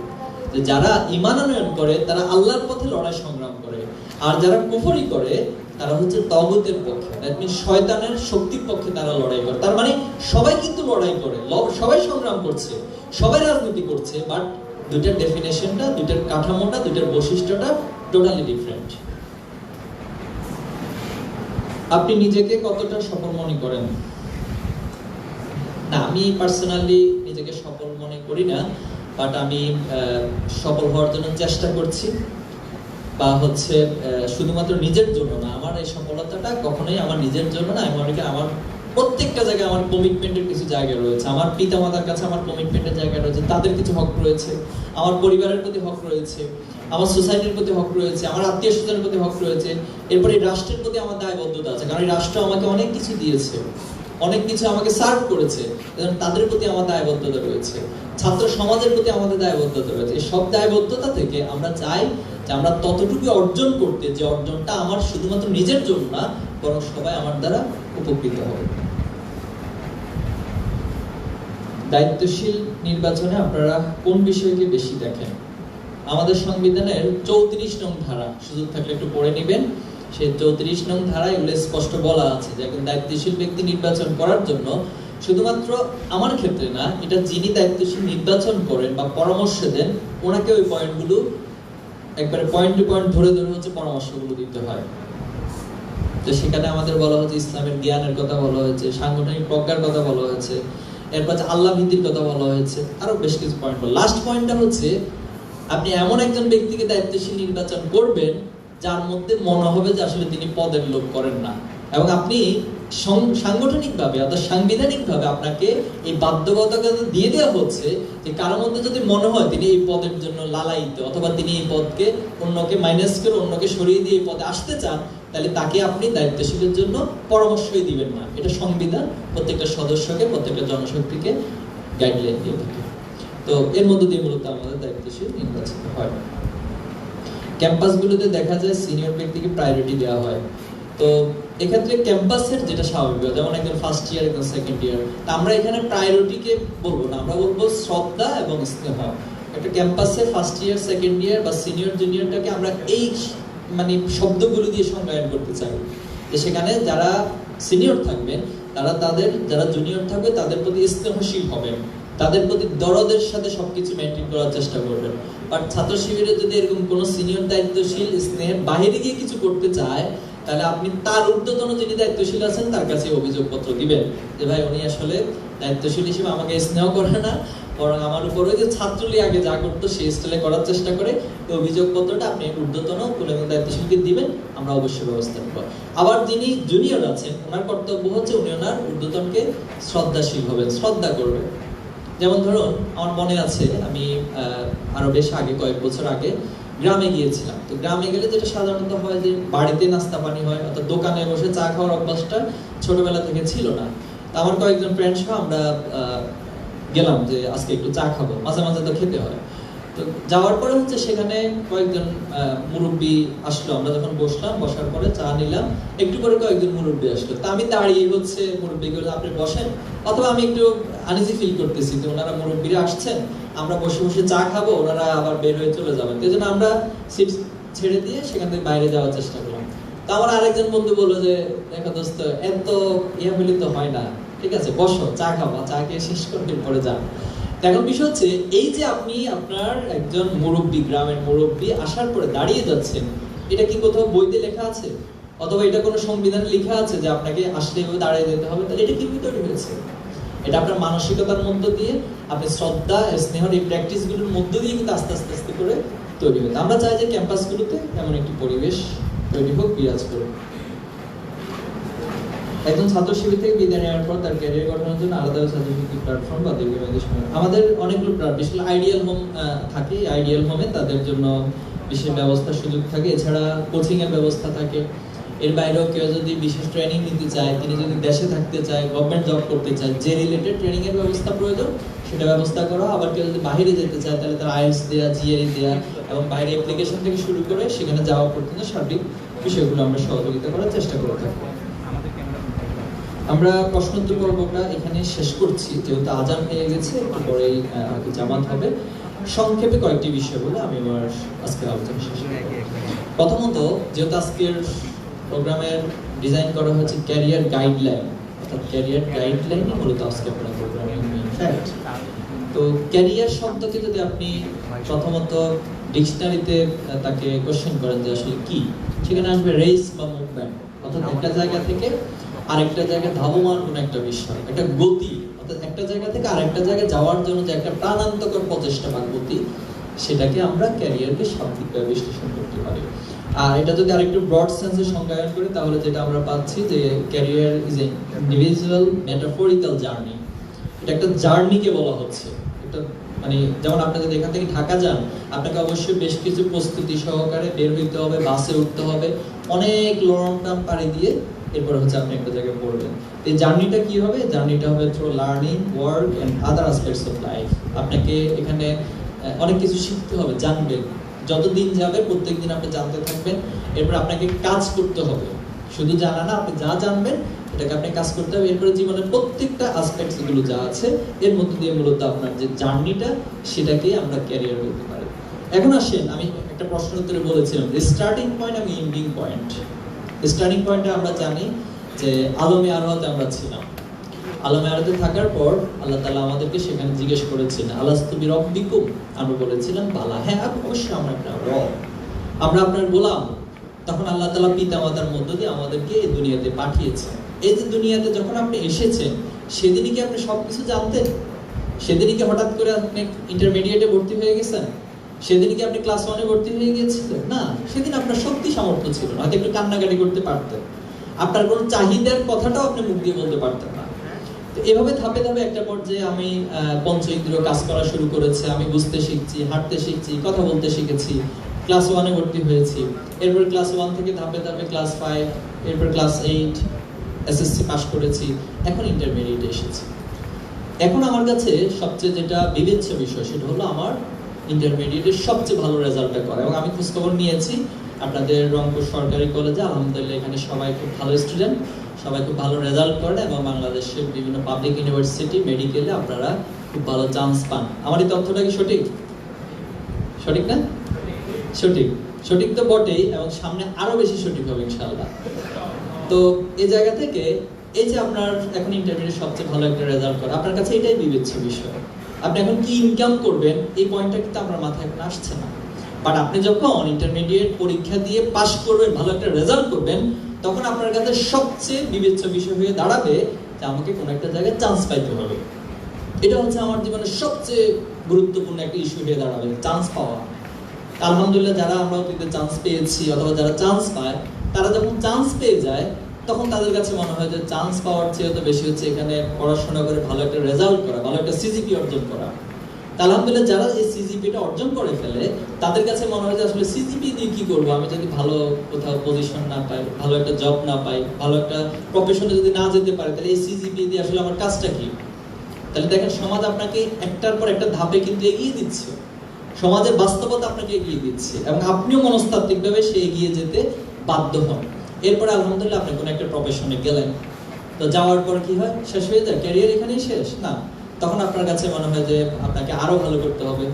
যে যারা ঈমান আনয়ন করে তারা আল্লাহর পথে লড়াই সংগ্রাম করে, আর যারা কুফরি করে তারা হচ্ছে তাগুতের পক্ষে, দ্যাট মিন্স শয়তানের শক্তির পক্ষে তারা লড়াই করে। তার মানে সবাই কিন্তু লড়াই করে, সবাই সংগ্রাম করছে, সবাই রাজনীতি করছে, বাট দুইটার ডেফিনেশনটা, দুইটার কাঠামোটা, দুইটার বৈশিষ্ট্যটা টোটালি ডিফারেন্ট। আপনি নিজেকে কতটা সফল মনে করেন? না, আমি পার্সোনালি নিজেকে সফল মনে করি না, বাট আমি সফল হওয়ার জন্য চেষ্টা করছি, বা হচ্ছে শুধুমাত্র নিজের জন্য না। আমার এই সফলতাটা কখনোই আমার নিজের জন্য না। আমি মনে করি আমার প্রত্যেকটা জায়গায় আমার কমিটমেন্টের কিছু জায়গা রয়েছে, আমার পিতামাতার কাছে আমার কমিটমেন্টের জায়গা রয়েছে, তাদের কিছু হক রয়েছে, আমার পরিবারের প্রতি হক রয়েছে, আমার সোসাইটির প্রতি হক রয়েছে, আমার আত্মীয় স্বজনের প্রতি হক রয়েছে, এরপরে রাষ্ট্রের প্রতি আমার দায়বদ্ধতা আছে, কারণ এই রাষ্ট্র আমাকে অনেক কিছু দিয়েছে, অনেক কিছু আমাকে সার্ভ করেছে, তাদের প্রতি আমার দায়বদ্ধতা রয়েছে, ছাত্র সমাজের প্রতি আমাদের দায়বদ্ধতা রয়েছে। এই সব দায়বদ্ধতা থেকে আমরা চাই যে আমরা ততটুকু অর্জন করতে, যে অর্জনটা আমার শুধুমাত্র নিজের জন্য না, বরং সবাই আমার দ্বারা উপকৃত হবে। দায়িত্বশীল নির্বাচনে আপনারা কোন বিষয়কে বেশি দেখেন? আমাদের সংবিধানের 34 নং ধারা, সুযোগ থাকলে একটু পড়ে নেবেন। সেই 34 নং ধারায় এগুলো স্পষ্ট বলা আছে যে একজন দায়িত্বশীল ব্যক্তি নির্বাচন করার জন্য শুধুমাত্র আমার ক্ষেত্রে না, এটা যিনি দায়িত্বশীল নির্বাচন করেন বা পরামর্শ দেন ওনাকে ওই পয়েন্টগুলো একবারে পয়েন্ট টু পয়েন্ট ধরে ধরে হচ্ছে পরামর্শগুলো দিতে হয়। তো সেখানে আমাদের বলা হচ্ছে ইসলামের জ্ঞানের কথা বলা হয়েছে, সাংগঠনিক প্রজ্ঞার কথা বলা হয়েছে, এরপর আল্লাহ ভীতির কথা বলা হয়েছে, আরো বেশ কিছু পয়েন্ট। লাস্ট পয়েন্টটা হচ্ছে আপনি এমন একজন ব্যক্তিকে দায়িত্বশীল নির্বাচন করবেন যার মধ্যে মনে হবে যে আসলে তিনি পদের লোভ করেন না, এবং আপনি সাংগঠনিকভাবে অর্থাৎ সাংবিধানিকভাবে আপনাকে এই বাধ্যবাধকতা দিয়ে দেওয়া হচ্ছে যে কারোর মধ্যে যদি মনে হয় তিনি এই পদের জন্য লালায়িত, অথবা তিনি এই পদকে অন্যকে মাইনাস করে অন্যকে সরিয়ে দিয়ে এই পদে আসতে চান, তাহলে তাকে আপনি দায়িত্বশীলের জন্য পরামর্শই দিবেন না। এটা সংবিধান প্রত্যেকটা সদস্যকে, প্রত্যেকটা জনশক্তিকে গাইডলাইন দিয়ে থাকে। তো এর মধ্যে দিয়ে মূলত আমাদের দায়িত্বশীল নির্বাচিত হয়। ক্যাম্পাসগুলোতে দেখা যায় সিনিয়র ব্যক্তিকে প্রায়োরিটি দেওয়া হয়। তো এক্ষেত্রে ক্যাম্পাসের যেটা স্বাভাবিক, যেমন একজন ফার্স্ট ইয়ার, একজন সেকেন্ড ইয়ার, আমরা এখানে প্রায়োরিটিকে বলবো না, আমরা বলবো শ্রদ্ধা এবং স্নেহ। একটা ক্যাম্পাসে ফার্স্ট ইয়ার, সেকেন্ড ইয়ার বা সিনিয়র জুনিয়রটাকে আমরা এই মানে শব্দগুলো দিয়ে সংজ্ঞায়ন করতে চাই, যে সেখানে যারা সিনিয়র থাকবেন তারা তাদের যারা জুনিয়র থাকবে তাদের প্রতি স্নেহশীল হবেন, তাদের প্রতি দরদের সাথে সবকিছু মেনটেন করার চেষ্টা করবেন। বাট ছাত্র শিবিরে যদি এরকম কোনো সিনিয়র দায়িত্বশীল স্নেহের বাইরে গিয়ে কিছু করতে চায়, তাহলে আপনি তার ঊর্ধ্বতন যিনি দায়িত্বশীল আছেন তার কাছে অভিযোগপত্র দিবেন যে ভাই উনি আসলে দায়িত্বশীল হিসেবে আমাকে স্নেহ করে না, বরং আমার উপর ওই যে ছাত্রলীগ আগে যা করতো সেই স্টাইলে করার চেষ্টা করে। এই অভিযোগপত্রটা আপনি ঊর্ধ্বতন কোনো দায়িত্বশীলকে দিবেন, আমরা অবশ্যই ব্যবস্থা নেব। আবার যিনি জুনিয়র আছেন ওনার কর্তব্য হচ্ছে উনি ওনার ঊর্ধ্বতনকে শ্রদ্ধাশীল হবেন, শ্রদ্ধা করবেন। যেমন ধরুন আমার মনে আছে আমি আরো বেশ আগে, কয়েক বছর আগে গ্রামে গিয়েছিলাম। তো গ্রামে গেলে যেটা সাধারণত হয় যে বাড়িতে নাস্তা পানি হয়, অর্থাৎ দোকানে বসে চা খাওয়ার অভ্যাসটা ছোটবেলা থেকে ছিল না। আমার কয়েকজন ফ্রেন্ড সহ আমরা গেলাম যে আজকে একটু চা খাবো, মাঝে মাঝে তো খেতে হয়। তো যাওয়ার পরে হচ্ছে সেখানে কয়েকজন মুরব্বী আসলো। আমরা যখন বসলাম, বসার পরে চা নিলাম, একটু পরে কয়েকজন মুরব্বী আসলো। তা আমি দাঁড়িয়ে হচ্ছে মুরব্বীগুলো আপনি বসেন, অথবা আমি একটু আনইজি ফিল করতেছি যে ওনারা মুরব্বীরা আসছেন, আমরা বসে বসে চা খাবো, ওনারা আবার বের হয়ে চলে যাবেন। এই জন্য আমরা সিট ছেড়ে দিয়ে সেখান থেকে বাইরে যাওয়ার চেষ্টা করলাম। তা আমার আরেকজন বন্ধু বললো যে দেখো দোস্ত, এত ইয়া হলে তো হয় না, ঠিক আছে বসো, চা খাবা, চা খেয়ে শেষ করে পরে যান। এখন বিষয় হচ্ছে এই যে আপনি আপনার একজন মুরব্বী, গ্রামের মুরব্বী আসার পরে দাঁড়িয়ে যাচ্ছেন, এটা কি কোথাও বইতে লেখা আছে, অথবা এটা কোনো সংবিধানে লেখা আছে যে আপনাকে আসলে এভাবে দাঁড়িয়ে যেতে হবে? তাহলে এটা কিভাবে তৈরি হয়েছে? এটা আপনার মানসিকতার মধ্য দিয়ে, আপনি শ্রদ্ধা স্নেহর এই প্র্যাকটিসগুলোর মধ্য দিয়ে কিন্তু আস্তে আস্তে আস্তে করে তৈরি হয়েছে। আমরা চাই যে ক্যাম্পাসগুলোতে এমন একটি পরিবেশ তৈরি হোক, বিরাজ করুক। একজন ছাত্র শিবির থেকে বিদায় নেওয়ার পর তার ক্যারিয়ার গঠনের জন্য আলাদা ছাত্রশিক্ষা প্ল্যাটফর্ম বা দীর্ঘমেয়াদী সময় আমাদের অনেকগুলো বিশেষ আইডিয়াল হোম থাকে। আইডিয়াল হোমে তাদের জন্য বিশেষ ব্যবস্থার সুযোগ থাকে, এছাড়া কোচিং এর ব্যবস্থা থাকে। এর বাইরেও কেউ যদি বিশেষ ট্রেনিং নিতে চায়, তিনি যদি দেশে থাকতে চায়, গভর্নমেন্ট জব করতে চায়, যে রিলেটেড ট্রেনিং এর ব্যবস্থা প্রয়োজন সেটা ব্যবস্থা করা। আবার কেউ যদি বাইরে যেতে চায় তাহলে তার আইএলটিএস দেয়া, জিআরই দেয়া এবং বাইরে অ্যাপ্লিকেশন থেকে শুরু করে সেখানে যাওয়া পর্যন্ত সার্বিক বিষয়গুলো আমরা সহযোগিতা করার চেষ্টা করে থাকি। আমরা প্রশ্নোত্তর পর্বটা এখানে শেষ করছি, যেহেতু আজান হয়ে গেছে, একটু পরেই জামাত হবে। সংক্ষেপে কয়েকটি বিষয় বলে আমি আমার আজকের আলোচনা শেষ করব। প্রথমত, যেহেতু আজকের প্রোগ্রামের ডিজাইন করা হয়েছে ক্যারিয়ার গাইডলাইন, অর্থাৎ ক্যারিয়ার গাইডলাইনই মূলত আজকে আপনার প্রোগ্রামের মেইন ফ্যাক্ট। তো ক্যারিয়ার শব্দকে যদি আপনি প্রথমত ডিকশনারিতে তাকে কোশ্চেন করেন যে আসলে কি, সেখানে আসবে রেস বা মুভমেন্ট, অর্থাৎ একটা জায়গা থেকে আরেকটা জায়গায় ধাবমান কোন একটা বিষয়, একটা গতি, অর্থাৎ একটা জায়গা থেকে আরেকটা জায়গায় যাওয়ার জন্য যে একটা প্রাণান্তকর প্রচেষ্টা বা গতি, সেটাকে আমরা ক্যারিয়ারকে শাব্দিকভাবে বিশ্লেষণ করতে পারি। আর এটা যদি আরেকটু ব্রড সেন্সে সংজ্ঞায়ন করি তাহলে যেটা আমরা পাচ্ছি যে career is a individual metaphorical journey. এটা একটা জার্নিকে বলা হচ্ছে। এটা মানে যেমন আপনি যদি এখান থেকে ঢাকা যান, আপনাকে অবশ্যই বেশ কিছু প্রস্তুতি সহকারে বের হইতে হবে, বাসে উঠতে হবে, অনেক লং টার্ম পাড়ি দিয়ে এরপর হচ্ছে আপনি একটা জায়গায় পড়বেন। এই জার্নিটা কি হবে? জার্নিটা হবে through learning, work and other aspects of life. আপনাকে এখানে অনেক কিছু শিখতে হবে, জানবেন। যত দিন যাবে প্রত্যেকদিন আপনি জানতে থাকবেন। এরপর আপনাকে কাজ করতে হবে, শুধু জানা না, আপনি যা জানবেন এটাকে আপনি কাজ করতে হবে। এরপরে জীবনের প্রত্যেকটা অ্যাসপেক্টস গুলো যা আছে এর মধ্যে দিয়ে মূলত আপনার যে জার্নিটা, সেটাকেই আমরা ক্যারিয়ার বলতে পারি। এখন আসেন, আমি একটা প্রশ্ন উত্তরে বলেছিলাম যে স্টার্টিং পয়েন্ট এবং এন্ডিং পয়েন্ট। স্টার্টিং পয়েন্টে আমরা জানি যে আলমে আরওয়াতে আমরা ছিলাম। আলমে আরওয়াতে থাকার পর আল্লাহ তাআলা আমাদেরকে সেখানে জিজ্ঞেস করেছিলেন আলাস্তু বিরাব্বিকুম, আমরা বলেছিলাম বালা, হ্যাঁ অবশ্যই আমরা একটা রব, আমরা আপনার গোলাম। তখন আল্লাহ তাআলা পিতামাতার মধ্য দিয়ে আমাদেরকে এই দুনিয়াতে পাঠিয়েছেন। এই যে দুনিয়াতে যখন আপনি এসেছেন, সেদিনই কি আপনি সবকিছু জানতেন? সেদিনই কি হঠাৎ করে আপনি ইন্টারমিডিয়েটে ভর্তি হয়ে গেছেন? সেদিন কি আপনি ক্লাস 1 এ ভর্তি হয়ে গিয়েছিলেন? না, সেদিন আপনার শক্তি সামর্থ্য ছিল না, হয়তো একটু কান্নাকাটি করতে পারতেন, আপনার কোনো চাহিদার কথাটাও আপনি মুখ দিয়ে বলতে পারতেন না। তো এভাবে ধাপে ধাপে একটা পর্যায়ে আমি পঞ্চ ইন্দ্রিয় কাজ করা শুরু করেছে, আমি বুঝতে শিখছি, হাঁটতে শিখছি, কথা বলতে শিখেছি, ক্লাস 1 এ ভর্তি হয়েছি। এরপর ক্লাস 1 থেকে ধাপে ধাপে ক্লাস 5, এরপর ক্লাস 8, এসএসসি পাস করেছি, এখন ইন্টারমিডিয়েটে এসেছি। এখন আমার কাছে সবচেয়ে যেটা বিবেচ্য বিষয় সেটা হলো আমার ইন্টারমিডিয়েটের সবচেয়ে ভালো রেজাল্টটা করা। এবং আমি খোঁজখবর নিয়েছি আপনাদের রংপুর সরকারি কলেজে, আলহামদুলিল্লাহ এখানে সবাই খুব ভালো স্টুডেন্ট, সবাই খুব ভালো রেজাল্ট করেন এবং বাংলাদেশের বিভিন্ন পাবলিক ইউনিভার্সিটি, মেডিকেলে আপনারা খুব ভালো চান্স পান। আমার এই তথ্যটা কি সঠিক? সঠিক না? সঠিক, সঠিক তো বটেই, এবং সামনে আরো বেশি সঠিক হবে ইনশাআল্লাহ। তো এই জায়গা থেকে এই যে আপনার এখন ইন্টারমিডিয়েট সবচেয়ে ভালো একটা রেজাল্ট করা, আপনার কাছে এটাই বিবেচ্য বিষয়। আপনি এখন কি ইনকাম করবেন এই পয়েন্টটা কিন্তু আপনার মাথায় এখন আসছে না। বাট আপনি যখন ইন্টারমিডিয়েট পরীক্ষা দিয়ে পাস করবেন, ভালো একটা রেজাল্ট করবেন, তখন আপনার কাছে সবচেয়ে বিবেচ্য বিষয় হয়ে দাঁড়াবে যে আমাকে কোনো একটা জায়গায় চান্স পাইতে হবে। এটা হচ্ছে আমার জীবনের সবচেয়ে গুরুত্বপূর্ণ একটা ইস্যু হয়ে দাঁড়াবে, চান্স পাওয়া। আলহামদুলিল্লাহ যারা আমরা অতীতে চান্স পেয়েছি অথবা যারা চান্স পায়, তারা যখন চান্স পেয়ে যায় তখন তাদের কাছে মনে হয় যে চান্স পাওয়ার চেয়ে তো বেশি হচ্ছে এখানে পড়াশোনা করে ভালো একটা রেজাল্ট করা, ভালো একটা সিজিপি অর্জন করা। আলহামদুলিল্লাহ যারা এই সিজিপিটা অর্জন করে ফেলে তাদের কাছে মনে হয় যে আসলে সিজিপি দিয়ে কি করবো, আমি যদি ভালো কোথাও পজিশন না পাই, ভালো একটা জব না পাই, ভালো একটা প্রফেশনে যদি না যেতে পারি, তাহলে এই সিজিপি দিয়ে আসলে আমার কাজটা কি? তাহলে দেখেন সমাজ আপনাকে একটার পর একটা ধাপে কিন্তু এগিয়ে দিচ্ছে, সমাজের বাস্তবতা আপনাকে এগিয়ে দিচ্ছে এবং আপনিও মনস্তাত্ত্বিকভাবে সে এগিয়ে যেতে বাধ্য হন। এরপরে আলহামদুলিল্লাহ আপনি কোনো একটা প্রফেশনে গেলেন, তো যাওয়ার পর কি হয়, শেষ হয়ে যায় ক্যারিয়ার এখানেই শেষ না। তখন আপনার কাছে মনে হয় যে আপনাকে আরো ভালো করতে হবে,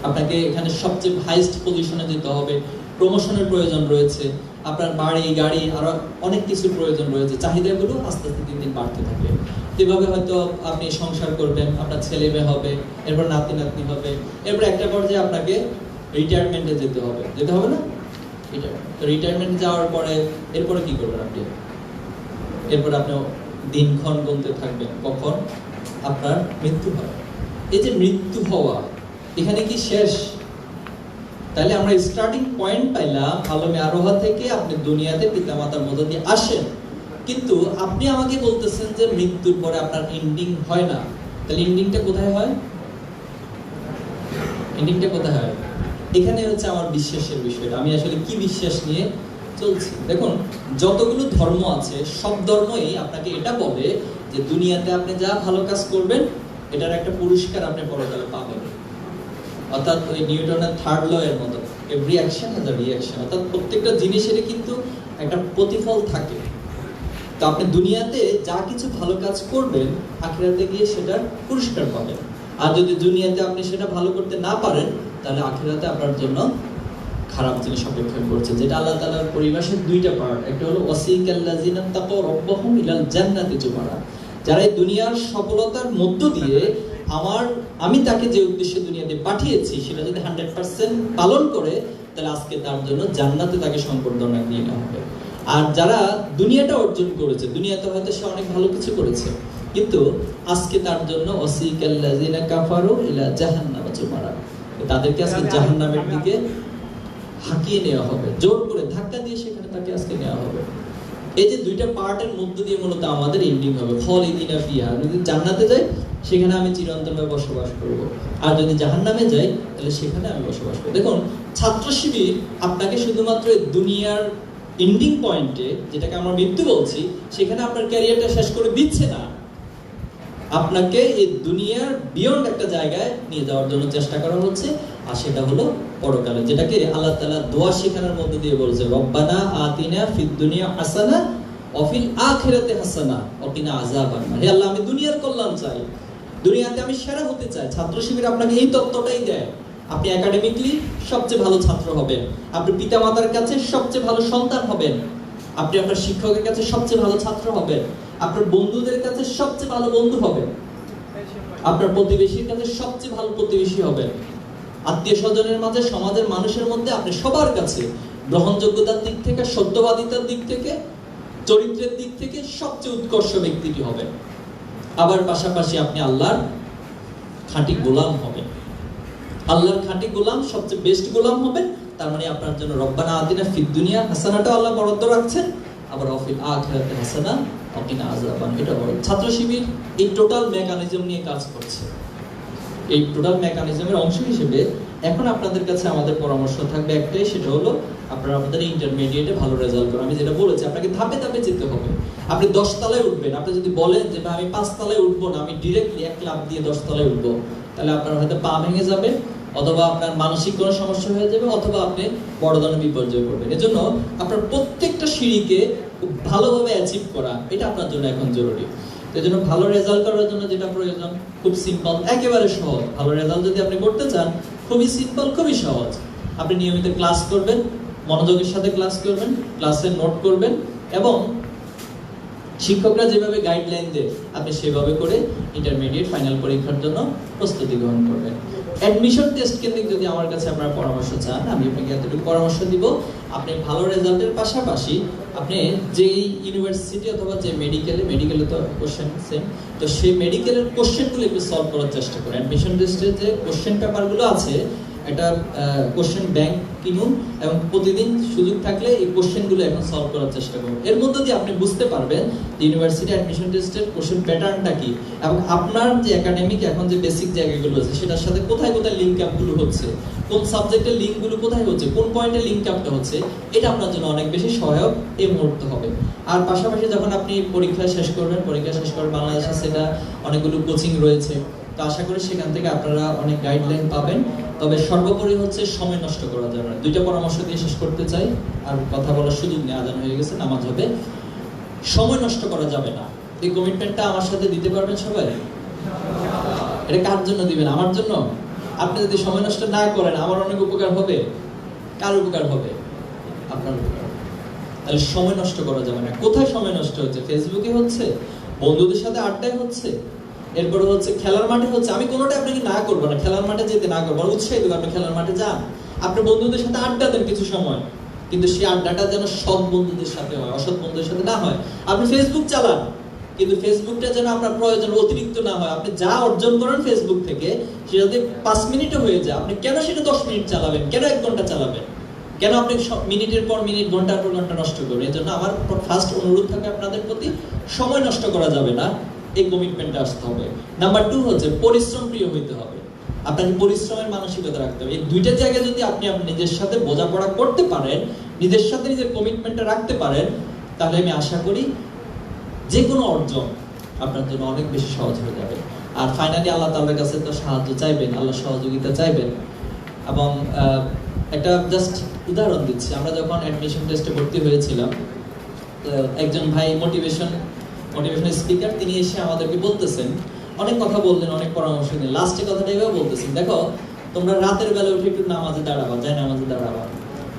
আপনাকে এখানে সবচেয়ে হাইস্ট পজিশনে যেতে হবে, প্রমোশনের প্রয়োজন রয়েছে, আপনার বাড়ি গাড়ি আরো অনেক কিছুর প্রয়োজন রয়েছে, চাহিদাগুলো আস্তে আস্তে দিন দিন বাড়তে থাকে। এভাবে হয়তো আপনি সংসার করবেন, আপনার ছেলে মেয়ে হবে, এরপর নাতি নাতনি হবে, এরপর একটা পর্যায়ে আপনাকে রিটায়ারমেন্টে যেতে হবে, যেতে হবে না? রিটায়ারমেন্ট যাওয়ার পরে এরপরে কি করবেন আপনি? এরপর আপনি দিনক্ষণ গুনতে থাকবেন কখন আপনার মৃত্যু হয়। এই যে মৃত্যু হওয়া, এখানে কি শেষ? তাহলে আমরা স্টার্টিং পয়েন্ট পাইলাম আলমে আরোহা থেকে, আপনি দুনিয়াতে পিতামাতার মধ্য দিয়ে আসেন, কিন্তু আপনি আমাকে বলতেছেন যে মৃত্যুর পরে আপনার এন্ডিং হয় না। তাহলে এন্ডিংটা কোথায় হয়? এন্ডিংটা কোথায় হয়? এখানে হচ্ছে আমার বিশ্বাসের বিষয়টা, আমি আসলে কি বিশ্বাস নিয়ে চলছি। দেখুন, যতগুলো ধর্ম আছে সব ধর্মই আপনাকে এটা বলে যে দুনিয়াতে আপনি যা ভালো কাজ করবেন এটার একটা পুরস্কার আপনি পরকালে পাবেন। অর্থাৎ ওই নিউটনের থার্ড ল এর মতো, every action has a reaction, অর্থাৎ প্রত্যেকটা জিনিসেরই কিন্তু একটা প্রতিফল থাকে। তো আপনি দুনিয়াতে যা কিছু ভালো কাজ করবেন আখিরাতে গিয়ে সেটার পুরস্কার পাবেন। আর যদি দুনিয়াতে আপনি সেটা ভালো করতে না পারেন তাহলে আখিরাতে আপনার জন্য খারাপ জিনিস অপেক্ষা করছে, যেটা আল্লাহ তাআলার পরিভাষার দুইটা পার্ট। একটা হলো ওয়াসিকাল্লাযিনা তাকাউ রাব্বাহুম ইলাল জান্নাতি যুমারা, যারা এই দুনিয়ার সফলতার মধ্য দিয়ে আমি তাকে যে উদ্দেশ্যে দুনিয়াতে পাঠিয়েছি সেটা যদি 100% পালন করে তাহলে আজকে তার জন্য জান্নাতে তাকে সম্বর্ধনা দিয়ে নেওয়া হবে। আর যারা দুনিয়াটা অর্জন করেছে, দুনিয়াতে হয়তো সে অনেক ভালো কিছু করেছে, কিন্তু আজকে তার জন্য ওয়াসিকাল্লাযিনা কাফারু ইলা জাহান্নামা যুমারা, তাদেরকে আজকে জাহান্নামের দিকে হাঁকিয়ে নেওয়া হবে, জোর করে ধাক্কা দিয়ে সেখানে তাকে আজকে নেওয়া হবে। এই যে দুইটা পার্টের মধ্য দিয়ে মূলত আমাদের এন্ডিং হবে। খালিদিনা ফিহা, যদি জান্নাতে যাই সেখানে আমি চিরন্তনভাবে বসবাস করব, আর যদি জাহান্নামে যাই তাহলে সেখানে আমি বসবাস করব। দেখুন, ছাত্র শিবির আপনাকে শুধুমাত্র দুনিয়ার এন্ডিং পয়েন্টে, যেটাকে আমরা মৃত্যু বলছি, সেখানে আপনার ক্যারিয়ারটা শেষ করে দিচ্ছে না, আপনাকে এই দুনিয়ার বিয়ন্ড একটা জায়গায় নিয়ে যাওয়ার জন্য চেষ্টা করা হচ্ছে, আর সেটা হলো পরকালে, যেটাকে আল্লাহ তাআলা দোয়া শেখানোর মধ্যে দিয়ে বলছে, রব্বানা আতিনা ফিদ দুনিয়া হাসানা ওয়া ফিল আখিরাতি হাসানা ওয়া কিনা আযাবান্নার। হে আল্লাহ, আমি দুনিয়ার কল্যাণ চাই, দুনিয়াতে আমি সেরা হতে চাই। ছাত্র শিবির আপনাকে এই তত্ত্বটাই দেয়। আপনি একাডেমিকলি সবচেয়ে ভালো ছাত্র হবেন, আপনি পিতামাতার কাছে সবচেয়ে ভালো সন্তান হবেন, আপনি আপনার শিক্ষকের কাছে সবচেয়ে ভালো ছাত্র হবেন, আপনার বন্ধুদের কাছে সবচেয়ে ভালো বন্ধু হবেন, আপনার প্রতিবেশীর কাছে সবচেয়ে ভালো প্রতিবেশী হবেন, আত্মীয় স্বজনের মাঝে, সমাজের মানুষের মধ্যে আপনি সবার কাছে গ্রহণযোগ্যতার দিক থেকে, সত্যবাদিতার দিক থেকে, চরিত্রের দিক থেকে সবচেয়ে উৎকর্ষ ব্যক্তিটি হবেন। আবার পাশাপাশি আপনি আল্লাহর খাঁটি গোলাম হবেন, আল্লাহর খাঁটি গোলাম, সবচেয়ে বেস্ট গোলাম হবেন। তার মানে আপনার জন্য রব্বানা আতিনা ফিদ দুনিয়া হাসানাটা আল্লাহ বরাদ্দ রাখছেন, আবার অফিল আখিরাতে হাসানা ওয়া কিনা আযাবান, এটা বড়। ছাত্র শিবির এই টোটাল মেকানিজম নিয়ে কাজ করছে। এই টোটাল মেকানিজমের অংশ হিসেবে এখন আপনাদের কাছে আমাদের পরামর্শ থাকবে একটাই, সেটা হলো আপনারা আমাদের ইন্টারমিডিয়েটে ভালো রেজাল্ট করুন। আমি যেটা বলেছি, আপনাকে ধাপে ধাপে যেতে হবে। আপনি 10 তলায় উঠবেন, আপনি যদি বলেন যে আমি 5 তলায় উঠবো না, আমি ডিরেক্টলি এক লাফ দিয়ে 10 তলায় উঠবো, তাহলে আপনার হয়তো পা ভেঙে যাবে, অথবা আপনার মানসিক কোনো সমস্যা হয়ে যাবে, অথবা আপনি বড় ধরনের বিপর্যয় করবেন। এজন্য আপনার প্রত্যেকটা সিঁড়িকে খুব ভালোভাবে অ্যাচিভ করা, এটা আপনার জন্য এখন জরুরি। এজন্য ভালো রেজাল্ট করার জন্য যেটা প্রয়োজন, খুব সিম্পল, একেবারে সহজ। ভালো রেজাল্ট যদি আপনি করতে চান, খুবই সিম্পল, খুবই সহজ। আপনি নিয়মিত ক্লাস করবেন, মনোযোগের সাথে ক্লাস করবেন, ক্লাসে নোট করবেন, এবং শিক্ষকরা যেভাবে গাইডলাইন দেয় আপনি সেভাবে করে ইন্টারমিডিয়েট ফাইনাল পরীক্ষার জন্য প্রস্তুতি গ্রহণ করবেন। অ্যাডমিশন টেস্ট কেন্দ্রিক যদি আমার কাছে আপনার পরামর্শ চান, আমি আপনাকে এতটুকু পরামর্শ দিব, আপনি ভালো রেজাল্টের পাশাপাশি আপনি যেই ইউনিভার্সিটি অথবা যে মেডিকেলে তো কোশ্চেন সেম, তো সেই মেডিকেলের কোশ্চেনগুলো একটু সলভ করার চেষ্টা করেন। অ্যাডমিশন টেস্টে যে কোশ্চেন পেপারগুলো আছে, একটা কোশ্চেন ব্যাংক কিনুন এবং প্রতিদিন সুযোগ থাকলে এই কোশ্চেনগুলো এখন সলভ করার চেষ্টা করুন। এর মধ্যে দিয়ে আপনি বুঝতে পারবেন যে ইউনিভার্সিটি অ্যাডমিশন টেস্টের কোশ্চেন প্যাটার্নটা কি এবং আপনার যে একাডেমিক এখন যে বেসিক জায়গাগুলো আছে সেটার সাথে কোথায় কোথায় লিঙ্ক আপগুলো হচ্ছে, কোন সাবজেক্টের লিঙ্কগুলো কোথায় হচ্ছে, কোন পয়েন্টে লিঙ্ক আপটা হচ্ছে, এটা আপনার জন্য অনেক বেশি সহায়ক এই মুহূর্তে হবে। আর পাশাপাশি যখন আপনি পরীক্ষা শেষ করবেন, পরীক্ষা শেষ করে বাংলাদেশে সেটা অনেকগুলো কোচিং রয়েছে, তো আশা করি সেখান থেকে আপনারা অনেক গাইডলাইন পাবেন। তবে সর্বোপরি হচ্ছে সময় নষ্ট করা যাবে না। দুইটা পরামর্শ দিয়ে শেষ করতে চাই, আর কথা বলার সুযোগ নেই, আজান হয়ে গেছে, নামাজ হবে। সময় নষ্ট করা যাবে না। এই কমিটমেন্টটা আমার সাথে দিতে পারবেন সবাই? এটা কার জন্য দিবেন? আমার জন্য? আপনি যদি সময় নষ্ট না করেন আমার অনেক উপকার হবে। কার উপকার হবে? আপনার উপকার। তাহলে সময় নষ্ট করা যাবে না। কোথায় সময় নষ্ট হচ্ছে? ফেসবুকে হচ্ছে, বন্ধুদের সাথে আড্ডায় হচ্ছে, এরপরে হচ্ছে খেলার মাঠে হচ্ছে। আমি কোনোটা আপনাকে না করবো না, খেলার মাঠে যেতে না করবো, উৎসাহিত আপনি খেলার মাঠে যান, আপনি বন্ধুদের সাথে আড্ডা দেন কিছু সময়, কিন্তু সেই আড্ডাটা যেন সৎ বন্ধুদের সাথে হয়, অসৎ বন্ধুদের সাথে না হয়। আপনি ফেসবুক চালান, কিন্তু ফেসবুকটা যেন আপনার প্রয়োজন অতিরিক্ত না হয়। আপনি যা অর্জন করেন ফেসবুক থেকে সেটা যদি 5 মিনিটও হয়ে যায়, আপনি কেন সেটা 10 মিনিট চালাবেন? কেন 1 ঘন্টা চালাবেন? কেন আপনি মিনিটের পর মিনিট, ঘন্টার পর ঘন্টা নষ্ট করবেন? এই জন্য আমার ফার্স্ট অনুরোধ থাকে আপনাদের প্রতি, সময় নষ্ট করা যাবে না, এই কমিটমেন্টে আসতে হবে। নাম্বার 2 হচ্ছে পরিশ্রম প্রিয় হইতে হবে। আপনাকে পরিশ্রমের মানসিকতা রাখতে হবে। এই দুইটা জায়গায় যদি আপনি নিজের সাথে বোঝাপড়া করতে পারেন, নিজের সাথে নিজের কমিটমেন্টটা রাখতে পারেন, তাহলে আমি আশা করি যে কোনো অর্জন আপনার জন্য অনেক বেশি সহজ হয়ে যাবে। আর ফাইনালি আল্লাহ তাআলার কাছে তো সাহায্য চাইবেন, আল্লাহ সহযোগিতা চাইবেন। এবং একটা জাস্ট উদাহরণ দিচ্ছি, আমরা যখন অ্যাডমিশন টেস্টে ভর্তি হয়েছিলাম, একজন ভাই মোটিভেশন স্পিকার, তিনি এসে আমাদেরকে বলতেছেন, অনেক কথা বললেন, অনেক পরামর্শ দিলেন। লাস্টে কথাটা এভাবে বলতেছেন, দেখো তোমরা রাতের বেলা উঠে একটু নামাজে দাঁড়াবা, যায় নামাজে দাঁড়াবা,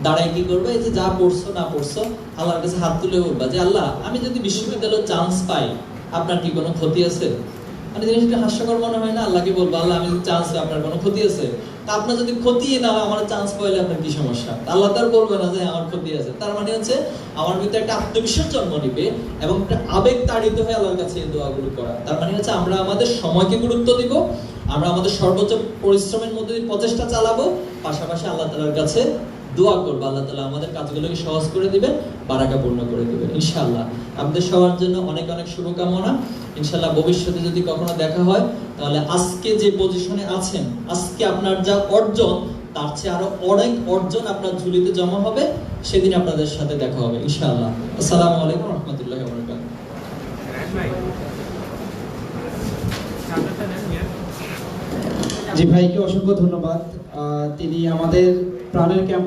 দাঁড়ায় কি করবে? এই যে যা পড়ছো না পড়ছো আল্লাহর কাছে হাত তুলে বলবা যে আল্লাহ, আমি যদি বিশ্ববিদ্যালয়ে চান্স পাই আপনার কি কোনো ক্ষতি আছে? মানে জিনিসটা হাস্যকর মনে হয় না? আল্লাহকে বলবো, আল্লাহ আমি যদি চান্স পাই আপনার কোনো ক্ষতি আছে? তা আপনার যদি ক্ষতি না হয়, আমার চান্স পাইলে আপনার কি সমস্যা? আল্লাহ তার বলবে না যে আমার ক্ষতি আছে। তার মানে হচ্ছে আমার ভিতরে একটা আত্মবিশ্বাস জন্ম নিবে এবং একটা আবেগ তাড়িত হয়ে আল্লাহর কাছে এই দোয়াগুলো করা। তার মানে হচ্ছে আমরা আমাদের সময়কে গুরুত্ব দিব, আমরা আমাদের সর্বোচ্চ পরিশ্রমের মধ্যে প্রচেষ্টা চালাবো, পাশাপাশি আল্লাহ তাআলার কাছে দোয়া করবো, আল্লাহ তাআলা আমাদের কাজগুলোকে সহজ করে দিবেন, বারাকা পূর্ণ করে দিবেন ইনশাআল্লাহ। আপনাদের সবার জন্য অনেক অনেক শুভকামনা। ইনশাআল্লাহ ভবিষ্যতে যদি কখনো দেখা হয়, তাহলে আজকে যে পজিশনে আছেন, আজকে আপনার যা অর্জন, তার চেয়ে আরো অনেক অর্জন আপনার ঝুলিতে জমা হবে। সেদিন আপনাদের সাথে দেখা হবে ইনশাআল্লাহ। আসসালামু আলাইকুম ওয়া রাহমাতুল্লাহি ওয়া বারাকাতুহু। জি ভাইকে অসংখ্য ধন্যবাদ। তিনি আমাদের প্রাণের ক্যাম্প